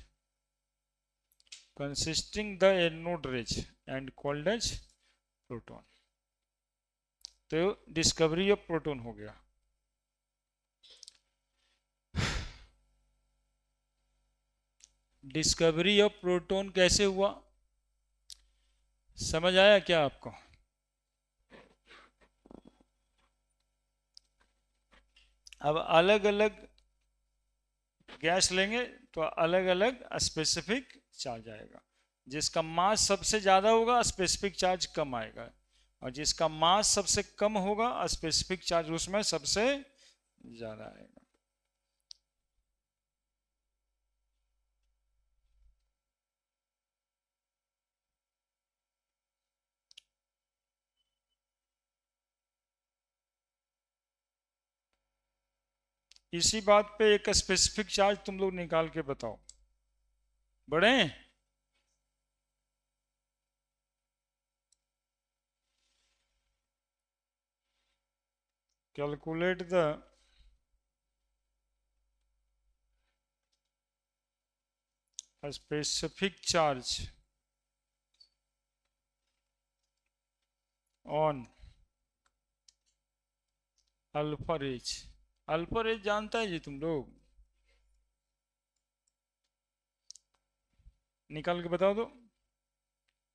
consisting the anode ridge and called as proton। तो discovery of proton हो गया। Discovery of proton कैसे हुआ, समझ आया क्या आपको? अब अलग अलग गैस लेंगे तो अलग अलग स्पेसिफिक चार्ज आएगा। जिसका मास सबसे ज़्यादा होगा स्पेसिफिक चार्ज कम आएगा, और जिसका मास सबसे कम होगा स्पेसिफिक चार्ज उसमें सबसे ज़्यादा आएगा। इसी बात पे एक स्पेसिफिक चार्ज तुम लोग निकाल के बताओ, बढ़े? Calculate the specific charge on alpha rays. Alpha rays जानता है जी तुम लोग? निकाल के बताओ तो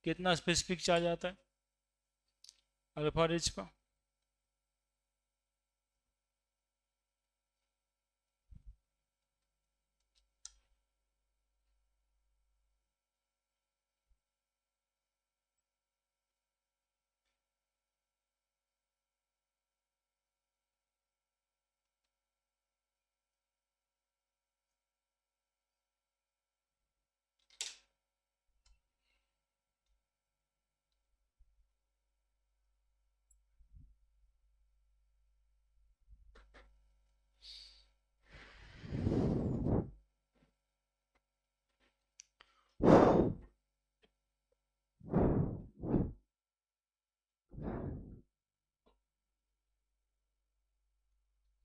कितना स्पेसिफिक चार्ज आता है अल्फा रेज का?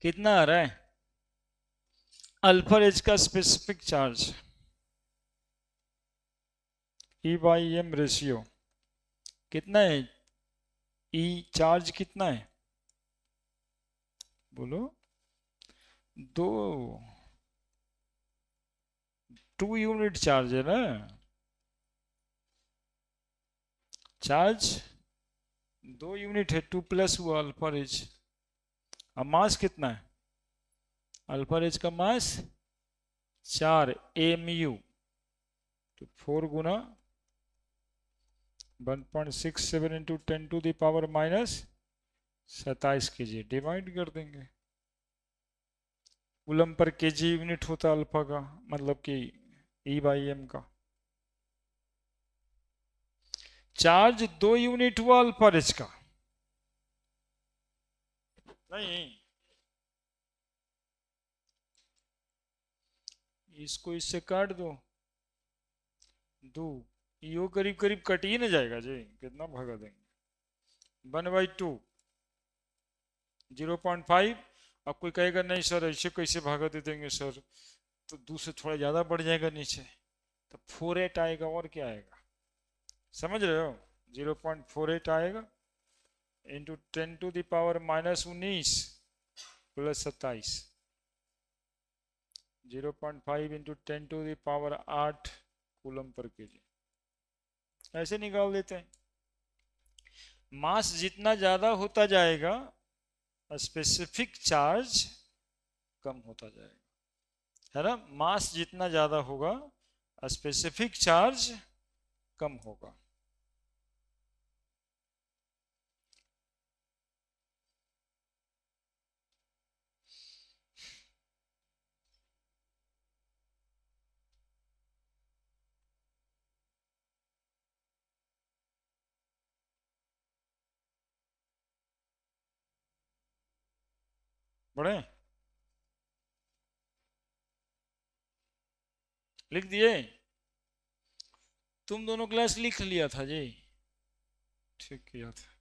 कितना आ रहा है? अल्फा एज का specific charge E by M ratio कितना है? ई चार्ज कितना है बोलो? 2 2 यूनिट चार्ज है ना? चार्ज 2 यूनिट है, 2 प्लस हुआ अल्फा एज। अब मास कितना है? अल्फा एज का मास 4 mu, तो 4 गुना 1.67 into 10 to the power minus 27 kg divide कर देंगे। कूलम पर केजी यूनिट होता अल्फा का, मतलब कि ई बाई एम का। चार्ज 2 यूनिट हुआ अल्फा एच का, नहीं इसको इससे काट दो, 2 यो करीब करीब कट ही ना जाएगा जी, कितना भागा देंगे? 1/2 0.5। अब कोई कहेगा नहीं सर ऐसे कैसे भागा दे देंगे सर, तो 2 से थोड़ा ज्यादा बढ़ जाएगा नीचे, तो 48 आएगा, और क्या आएगा? समझ रहे हो? 0.48 आएगा into 10 to the power minus 19 plus 27, 0.5 into 10 to the power 8 coulomb पर केजी। ऐसे निकाल देते हैं। मास जितना ज्यादा होता जाएगा स्पेसिफिक चार्ज कम होता जाएगा, है ना? मास जितना ज्यादा होगा स्पेसिफिक चार्ज कम होगा। बढ़े? लिख दिए? तुम दोनों क्लास लिख लिया था जी? ठीक किया था।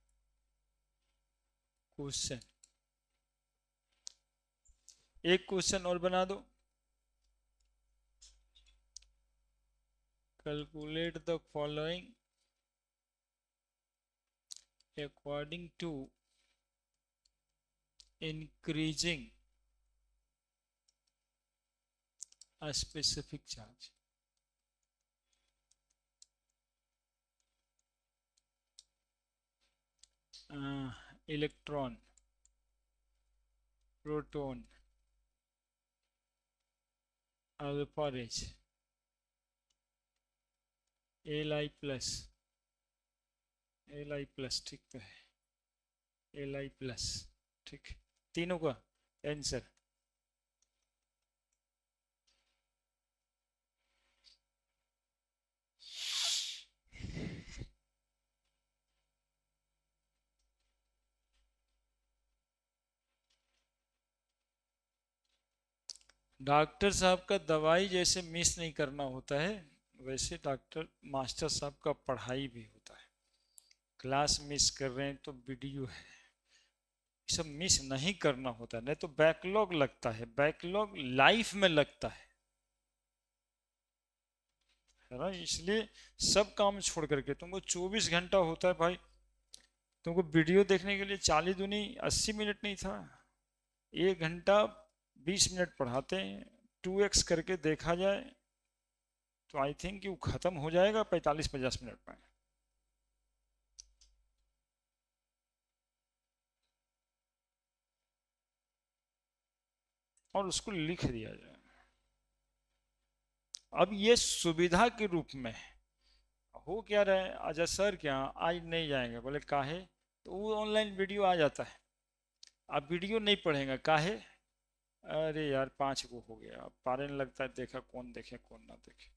क्वेश्चन, एक क्वेश्चन और बना दो। Calculate the following according to increasing a specific charge. Electron, proton, alpha H, Li plus, Li plus, ठीक तो है, Li plus, ठीक, तीनों का आंसर। डॉक्टर साहब का दवाई जैसे मिस नहीं करना होता है, वैसे डॉक्टर मास्टर साहब का पढ़ाई भी होता है। क्लास मिस कर रहे हैं तो वीडियो है, सब मिस नहीं करना होता, नहीं तो बैकलॉग लगता है, बैकलॉग लाइफ में लगता है ना? इसलिए सब काम छोड़ करके, तुमको 24 घंटा होता है भाई, तुमको वीडियो देखने के लिए 40 दूनी 80 मिनट नहीं था, 1 घंटा 20 मिनट पढ़ाते हैं, 2x करके देखा जाए तो आई थिंक कि वो खत्म हो जाएगा 45-50 मिनट में, और उसको लिख दिया जाए। अब ये सुविधा के रूप में हो क्या रहा है, अच्छा सर क्या आज नहीं जाएंगे, बोले काहे? तो वो ऑनलाइन वीडियो आ जाता है, आप वीडियो नहीं पढ़ेंगे काहे? अरे यार 5 को हो गया, अब पारे नहीं लगता है, देखा कौन देखे कौन ना देखे,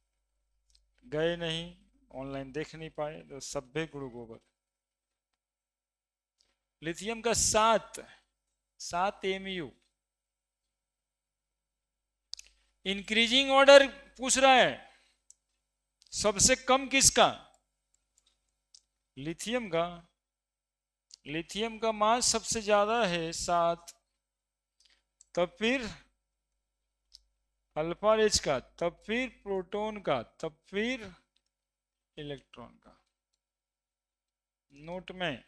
गए नहीं ऑनलाइन देख नहीं पाए, तो सभ्य गुरु गोबर। लिथियम का 7 mu, इंक्रीजिंग ऑर्डर पूछ रहा है, सबसे कम किसका? लिथियम का। लिथियम का मास सबसे ज्यादा है 7, तब फिर अल्फा रेज का, तब फिर प्रोटॉन का, तब फिर इलेक्ट्रॉन का। नोट में,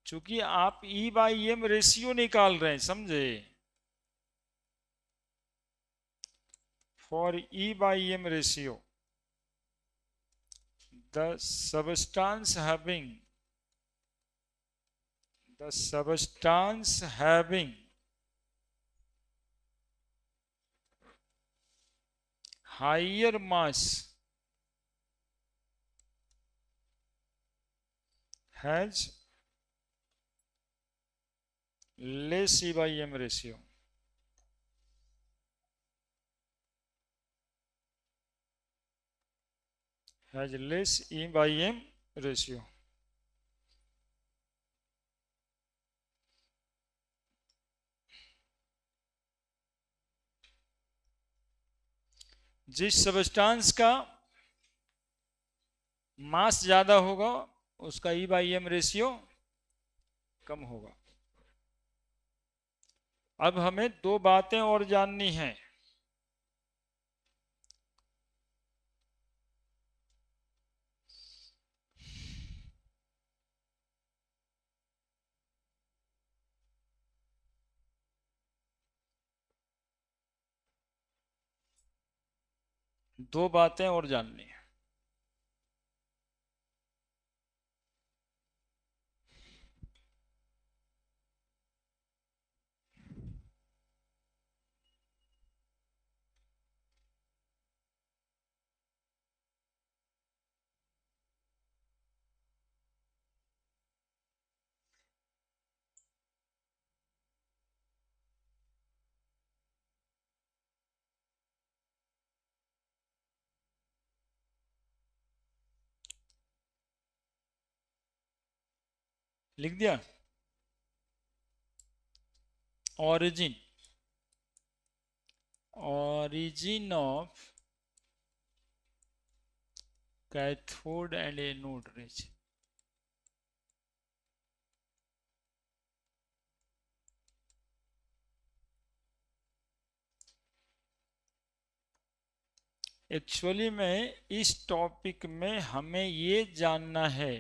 चूंकि आप E/m रेशियो निकाल रहे हैं, समझे? For E/m ratio the substance having higher mass has less E/m ratio. Has less E/m ratio. जिस सब्सटेंस का मास ज्यादा होगा उसका E/m रेशियो कम होगा। अब हमें दो बातें और जाननी हैं। दो बातें और जाननी है। लिख दिया? origin of cathode and anode rays। Actually में इस टॉपिक में हमें ये जानना है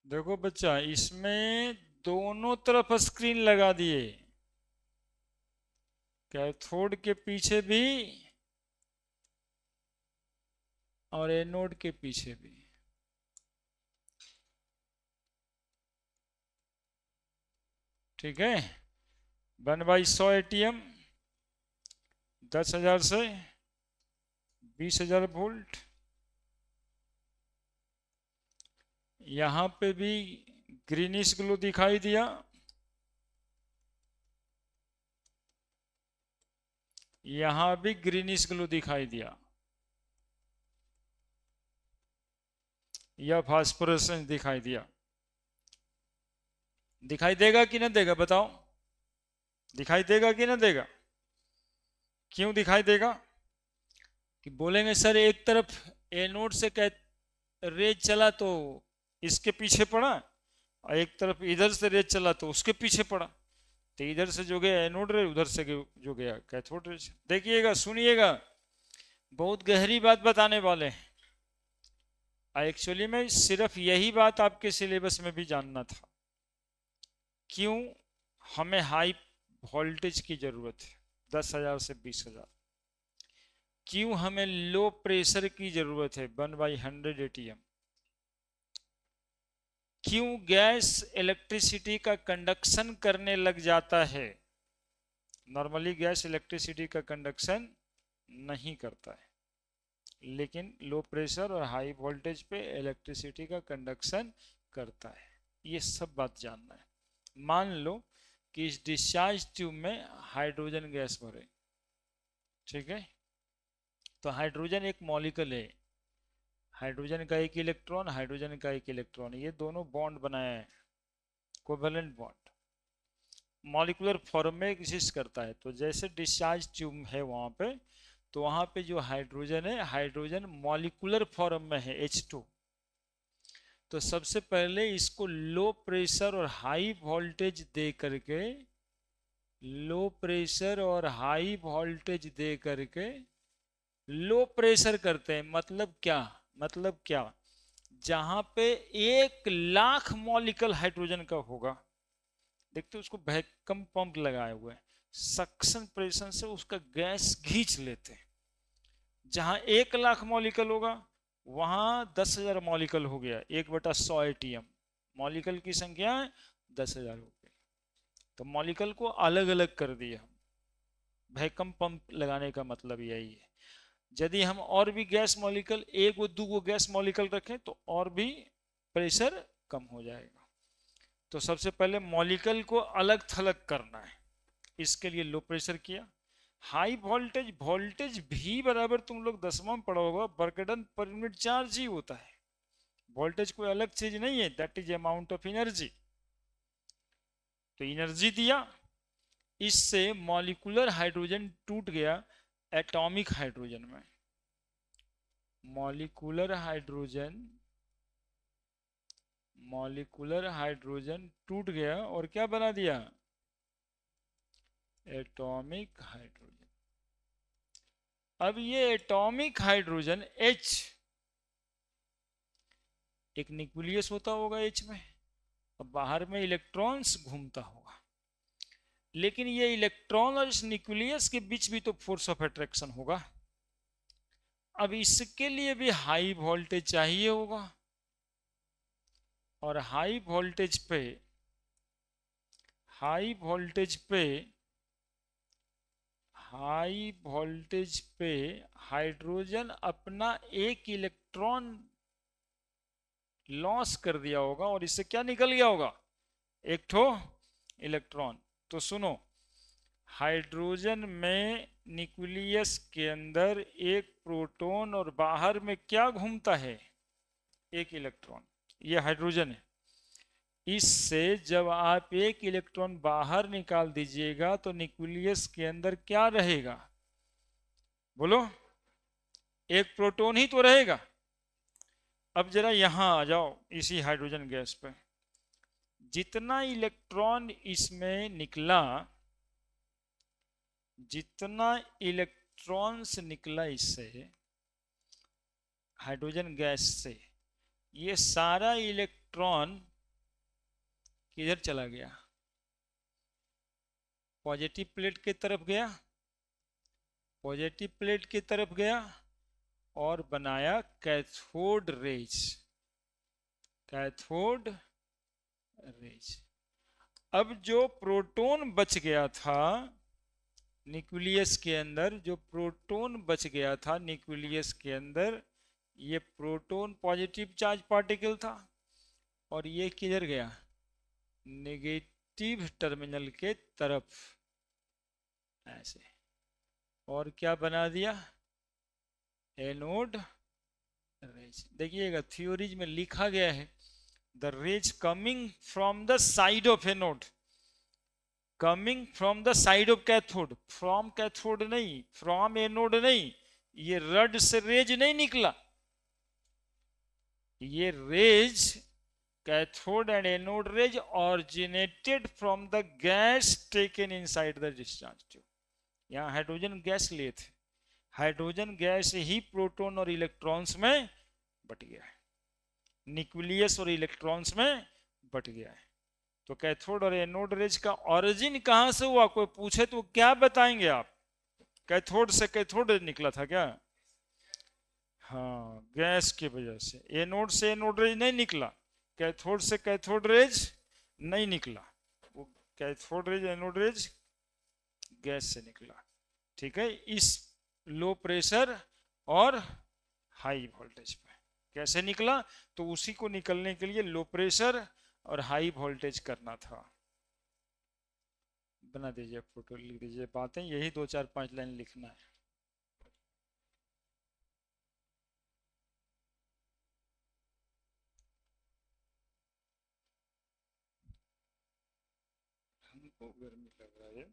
देखो बच्चा, इसमें दोनों तरफ स्क्रीन लगा दिए, कैथोड के पीछे भी और एनोड के पीछे भी। ठीक है? 1/100 ATM 10,000 से 20,000 वोल्ट। यहां पे भी ग्रीनिश ग्लो दिखाई दिया, यहां भी ग्रीनिश ग्लो दिखाई दिया, या फास्फोरेसेंस दिखाई दिया। दिखाई देगा कि ना देगा बताओ? दिखाई देगा कि ना देगा? क्यों दिखाई देगा? कि बोलेंगे सर एक तरफ एनोड से रेज चला तो इसके पीछे पड़ा, और एक तरफ इधर से रेज चला तो उसके पीछे पड़ा, तो इधर से जो गया एनोड रे, उधर से जो गया कैथोड रे। देखिएगा, सुनिएगा, बहुत गहरी बात बताने वाले हैं। एक्चुअली में सिर्फ यही बात आपके सिलेबस में भी जानना था, क्यों हमें हाई वोल्टेज की जरूरत है 10,000 से 20,000, क्यों हमें लो प्रेशर की जरूरत है 1/100 ATM। क्यों गैस इलेक्ट्रिसिटी का कंडक्शन करने लग जाता है? नॉर्मली गैस इलेक्ट्रिसिटी का कंडक्शन नहीं करता है, लेकिन लो प्रेशर और हाई वोल्टेज पे इलेक्ट्रिसिटी का कंडक्शन करता है। ये सब बात जानना है। मान लो कि इस डिस्चार्ज ट्यूब में हाइड्रोजन गैस भरे, ठीक है? तो हाइड्रोजन एक मॉलिक्यूल है, हाइड्रोजन का एक इलेक्ट्रॉन, हाइड्रोजन का एक इलेक्ट्रॉन, ये दोनों बॉन्ड बनाया है, कोवेलेंट बॉन्ड, मॉलिक्यूलर फॉर्म में एग्जिस्ट करता है। तो जैसे डिस्चार्ज ट्यूब है वहां पे, तो वहां पे जो हाइड्रोजन है, हाइड्रोजन मॉलिक्यूलर फॉर्म में है H2। तो सबसे पहले इसको लो प्रेशर और हाई वोल्टेज दे करके, लो प्रेशर और हाई वोल्टेज दे करके लो प्रेशर करते हैं। मतलब क्या? मतलब क्या? जहां पे 1,00,000 मॉलिक्यूल हाइड्रोजन का होगा, देखते हो उसको वैक्यूम पंप लगाए हुए हैं, सक्शन प्रेशर से उसका गैस खींच लेते हैं। जहां 1,00,000 मॉलिक्यूल होगा वहां 10,000 मॉलिक्यूल हो गया, 1/100 एटीएम। मॉलिक्यूल की संख्या 10,000 हो गई। तो मॉलिक्यूल को अलग अलग कर दिया। वैक्यूम पंप लगाने का मतलब यही है। यदि हम और भी गैस मॉलिक्यूल, एक वो दो गैस मॉलिक्यूल रखें तो और भी प्रेशर कम हो जाएगा। तो सबसे पहले मॉलिक्यूल को अलग थलग करना है, इसके लिए लो प्रेशर किया। हाई वोल्टेज, वोल्टेज भी बराबर तुम लोग 10वां में पढ़ा होगा, वर्क डन पर यूनिट चार्ज ही होता है। वोल्टेज कोई अलग चीज नहीं है, that is amount of energy. तो एनर्जी दिया, इससे मॉलिक्यूलर हाइड्रोजन टूट गया एटॉमिक हाइड्रोजन में। मॉलिक्यूलर हाइड्रोजन, मॉलिक्यूलर हाइड्रोजन टूट गया और क्या बना दिया? Atomic hydrogen. अब ये एटॉमिक हाइड्रोजन H, एक न्यूक्लियस होता होगा H में, और बाहर में इलेक्ट्रॉन्स घूमता होगा। लेकिन ये इलेक्ट्रॉन और इस न्यूक्लियस के बीच भी तो फोर्स ऑफ अट्रैक्शन होगा। अब इसके लिए भी हाई वोल्टेज चाहिए होगा, और हाई वोल्टेज पे, हाई वोल्टेज पे, हाई वोल्टेज पे हाइड्रोजन अपना एक इलेक्ट्रॉन लॉस कर दिया होगा और इससे क्या निकल गया होगा? एक ठो इलेक्ट्रॉन। तो सुनो, हाइड्रोजन में न्यूक्लियस के अंदर एक प्रोटॉन और बाहर में क्या घूमता है? एक इलेक्ट्रॉन। ये हाइड्रोजन है। इससे जब आप एक इलेक्ट्रॉन बाहर निकाल दीजिएगा तो न्यूक्लियस के अंदर क्या रहेगा? बोलो, एक प्रोटॉन ही तो रहेगा। अब जरा यहां आ जाओ, इसी हाइड्रोजन गैस पे जितना इलेक्ट्रॉन इसमें निकला, जितना इलेक्ट्रॉन्स निकला इससे, हाइड्रोजन गैस से, ये सारा इलेक्ट्रॉन किधर चला गया? पॉजिटिव प्लेट की तरफ गया, पॉजिटिव प्लेट की तरफ गया और बनाया कैथोड रेज, कैथोड रेज। अब जो प्रोटॉन बच गया था न्यूक्लियस के अंदर, जो प्रोटॉन बच गया था न्यूक्लियस के अंदर, ये प्रोटॉन पॉजिटिव चार्ज पार्टिकल था और ये किधर गया? नेगेटिव टर्मिनल के तरफ, ऐसे। और क्या बना दिया? Anode rays. देखिएगा थ्योरीज में लिखा गया है, the rays coming from the side of anode, coming from the side of cathode, from cathode नहीं, फ्रॉम एनोड नहीं। ये रड से रेज नहीं निकला, ये rays, cathode and anode rays originated from the gas taken inside the discharge tube. यहां hydrogen gas लिए थे, हाइड्रोजन गैस ही प्रोटॉन और इलेक्ट्रॉन्स में बट गया है, न्यूक्लियस और इलेक्ट्रॉन्स में बट गया है। तो कैथोड और एनोड रेज का ओरिजिन कहां से हुआ? कोई पूछे तो क्या बताएंगे आप? कैथोड से कैथोड रेज निकला था क्या? हाँ, गैस की वजह से। एनोड से एनोड रेज नहीं निकला, कैथोड से कैथोड रेज नहीं निकला, वो cathode rays anode rays gas से निकला। ठीक है, इस लो प्रेशर और हाई वोल्टेज पे कैसे निकला, तो उसी को निकलने के लिए लो प्रेशर और हाई वोल्टेज करना था। बना दीजिए, फोटो लिख दीजिए, बातें यही 2 4 5 लाइन लिखना है। हमको गर्मी लग रहा है।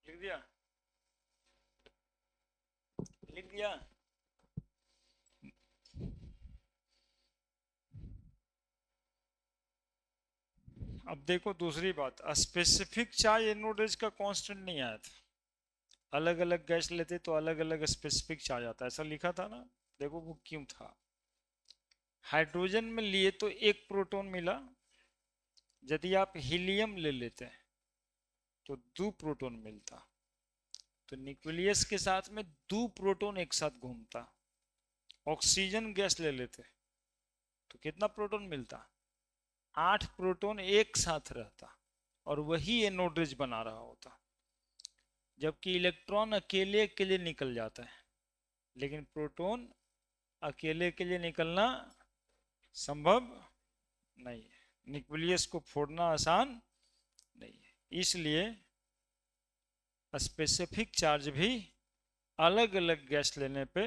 लिख दिया। लिख लिया? अब देखो दूसरी बात, स्पेसिफिक चार्ज एनोड का कांस्टेंट नहीं आया था, अलग अलग गैस लेते तो अलग अलग स्पेसिफिक चार्ज आता, ऐसा लिखा था ना। देखो वो क्यों था। हाइड्रोजन में लिए तो एक प्रोटॉन मिला, यदि आप हीलियम ले लेते तो दो प्रोटॉन मिलता। तो न्यूक्लियस के साथ में दो प्रोटॉन एक साथ घूमता। ऑक्सीजन गैस ले लेते तो कितना प्रोटॉन मिलता? 8 प्रोटॉन एक साथ रहता और वही एनोड बना रहा होता। जबकि इलेक्ट्रॉन अकेले के लिए निकल जाता है, लेकिन प्रोटॉन अकेले के लिए निकलना संभव नहीं है। न्यूक्लियस को फोड़ना आसान नहीं है, इसलिए स्पेसिफिक चार्ज भी अलग अलग गैस लेने पे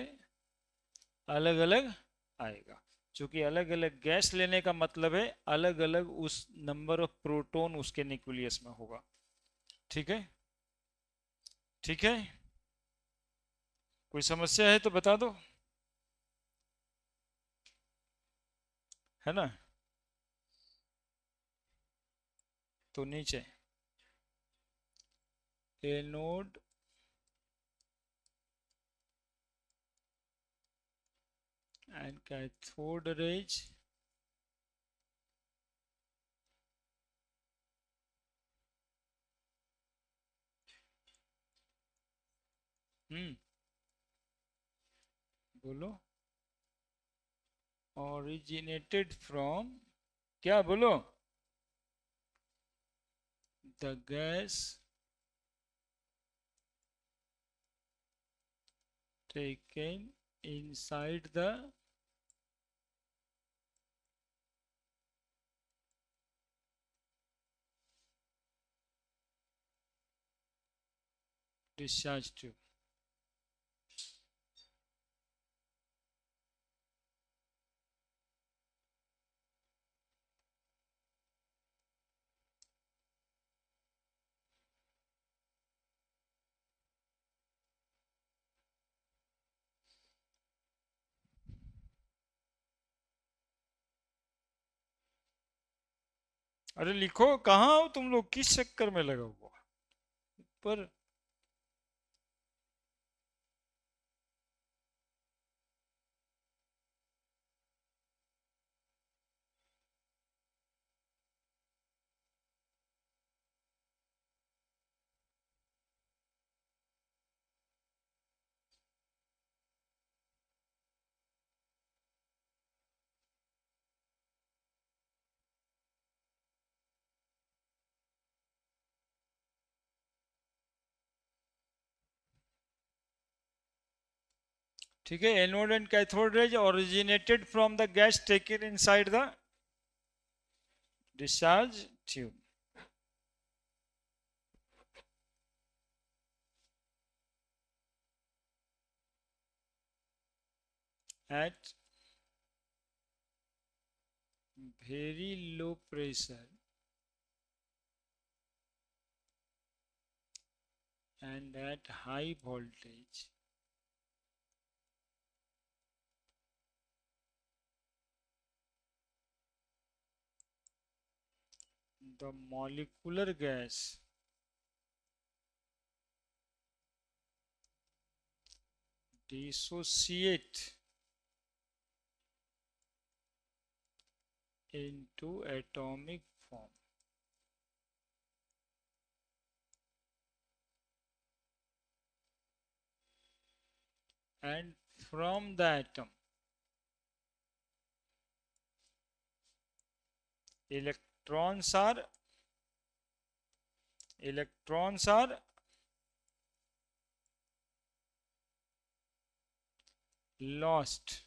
अलग अलग आएगा। क्योंकि अलग अलग गैस लेने का मतलब है अलग अलग उस नंबर ऑफ प्रोटॉन उसके न्यूक्लियस में होगा। ठीक है, ठीक है। कोई समस्या है तो बता दो, है ना। तो नीचे एनोड एंड कैथोड रेज बोलो। originated from, क्या बोलो? the gas taken inside the discharge tube। अरे लिखो, कहाँ हो तुम लोग, किस चक्कर में लगा हुआ पर। ठीक है, anode and cathode rays originated from the gas taken inside the discharge tube at very low pressure and at high voltage the molecular gas dissociate into atomic form and from the atom electrons are lost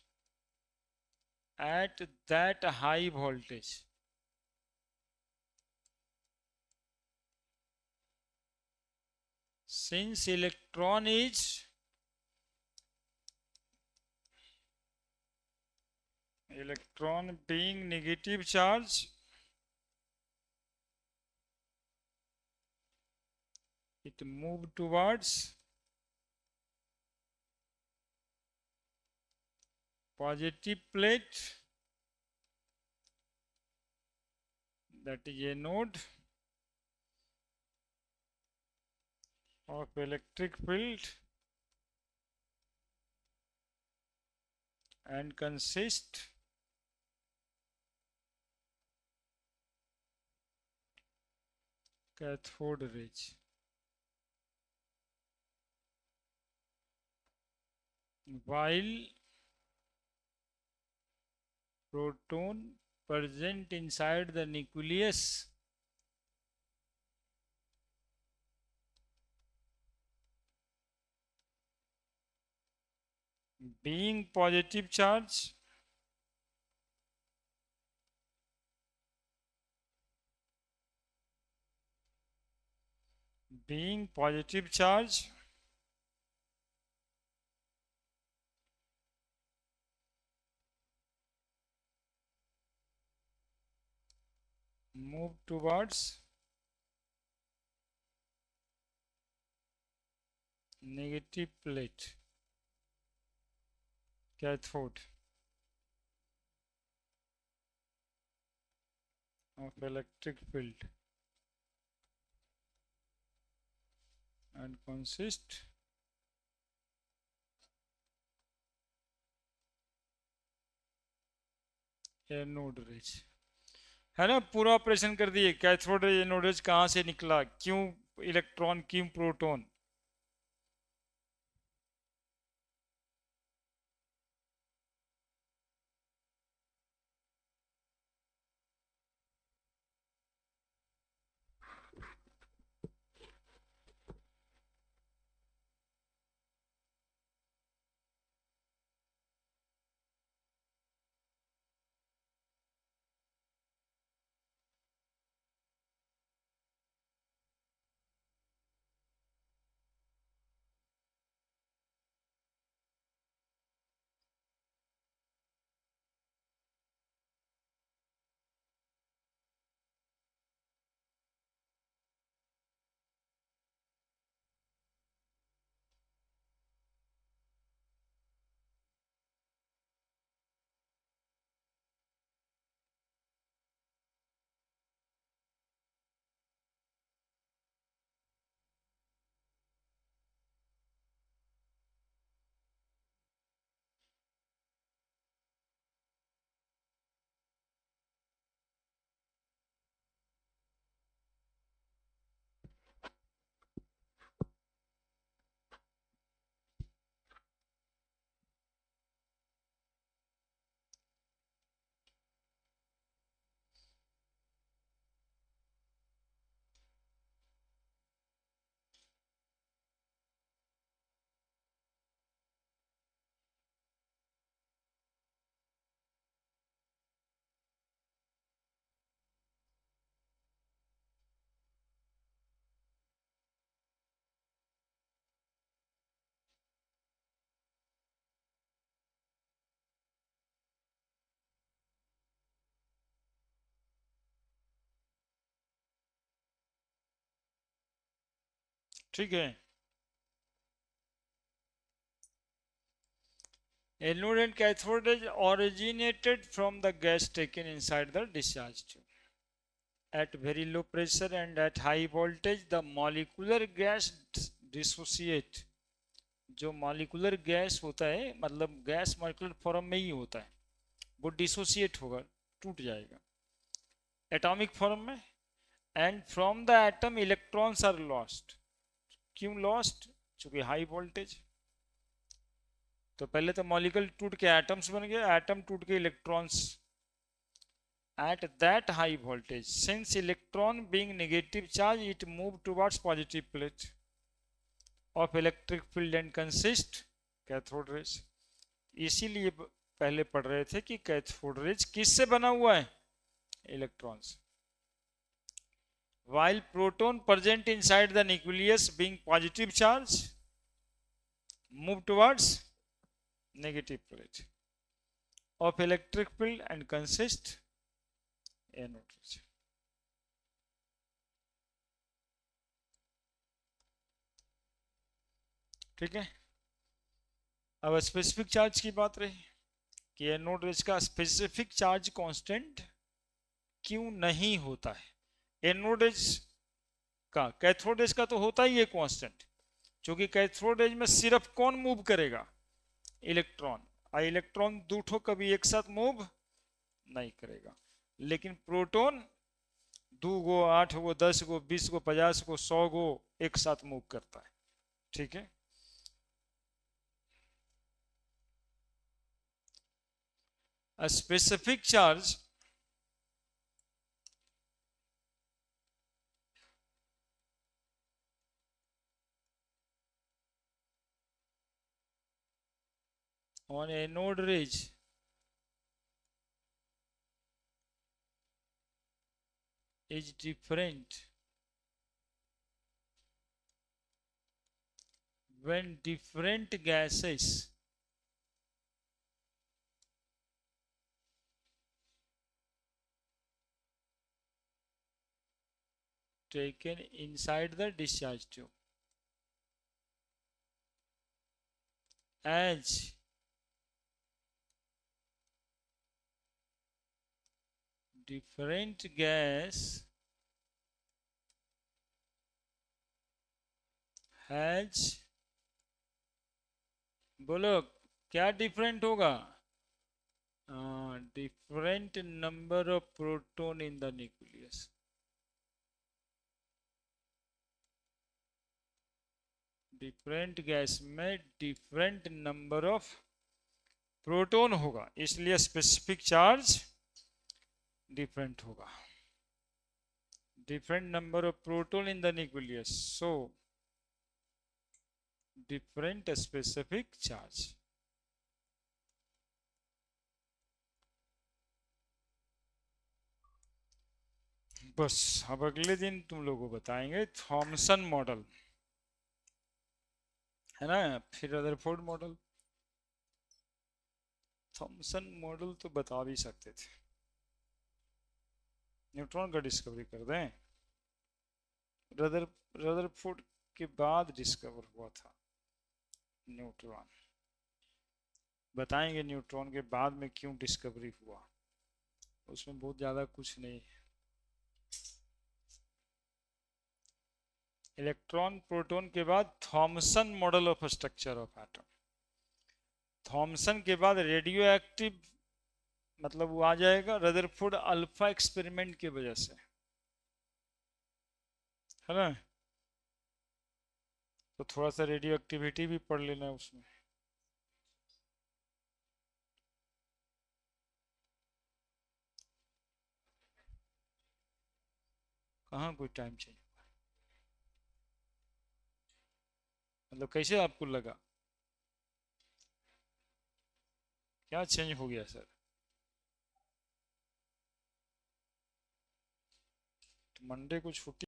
at that high voltage। Since electron being negative charge, it moved towards positive plate, that is anode of electric field and consist cathode rays. While proton present inside the nucleus being positive charge, move towards negative plate, cathode of electric field and consist anode rays. है ना, पूरा operation कर दिए। Cathode rays anode rays कहाँ से निकला, क्यों electron, क्यों प्रोटॉन। ठीक है, anode and cathode rays originated from the gas taken inside the discharge tube at very low pressure and at high voltage. The molecular gas dissociate, जो molecular gas होता है, मतलब गैस मॉलिकुलर फॉर्म में ही होता है, वो डिसोसिएट होगा, टूट जाएगा एटॉमिक फॉर्म में। And from the atom electrons are lost. क्यों लॉस्ट, चूंकि हाई वोल्टेज। तो पहले तो मॉलिक्यूल टूट के एटम्स बन गए, एटम टूट के electrons. at that high voltage, since electron being negative charge, it move towards positive plate of electric field and consist cathode rays। इसीलिए पहले पढ़ रहे थे कि कैथोड रेज किससे बना हुआ है, electrons. while proton present inside the nucleus being positive charge move towards negative plate of electric field and consist anode rays. ठीक है, अब स्पेसिफिक चार्ज की बात रही कि एनोड रेज का स्पेसिफिक चार्ज कांस्टेंट क्यों नहीं होता है। एनोड रेज का कैथोड रेज का तो होता ही है कांस्टेंट, क्योंकि कैथोड रेज में सिर्फ कौन मूव करेगा, इलेक्ट्रॉन। आ इलेक्ट्रॉन दूठो कभी एक साथ मूव नहीं करेगा, लेकिन प्रोटॉन 2 गो 8 गो 10 गो 20 गो 50 गो 100 गो एक साथ मूव करता है। ठीक है, a specific charge on anode ridge is different when different gases taken inside the discharge tube. As different gas has, बोलो क्या डिफरेंट होगा, different number of proton in the nucleus. Different gas में different number of proton होगा, इसलिए specific charge different होगा। different number of proton in the nucleus, so different specific charge। बस अब अगले दिन तुम लोगों को बताएंगे थॉमसन मॉडल, है ना, फिर रदरफोर्ड मॉडल। थॉमसन मॉडल तो बता भी सकते थे, न्यूट्रॉन का डिस्कवरी कर दें, रदरफोर्ड के बाद डिस्कवर हुआ था न्यूट्रॉन। बताएंगे न्यूट्रॉन के बाद में क्यों डिस्कवरी हुआ, उसमें बहुत ज़्यादा कुछ नहीं है। इलेक्ट्रॉन प्रोटॉन के बाद Thomson model of structure of atom. Thomson के बाद रेडियो एक्टिव मतलब वो आ जाएगा रदरफोर्ड अल्फा एक्सपेरिमेंट की वजह से, है ना। तो थोड़ा सा रेडियो एक्टिविटी भी पढ़ लेना उसमें। कहाँ कोई टाइम चेंज, मतलब कैसे आपको लगा, क्या चेंज हो गया सर। तो मंडे को छुट्टी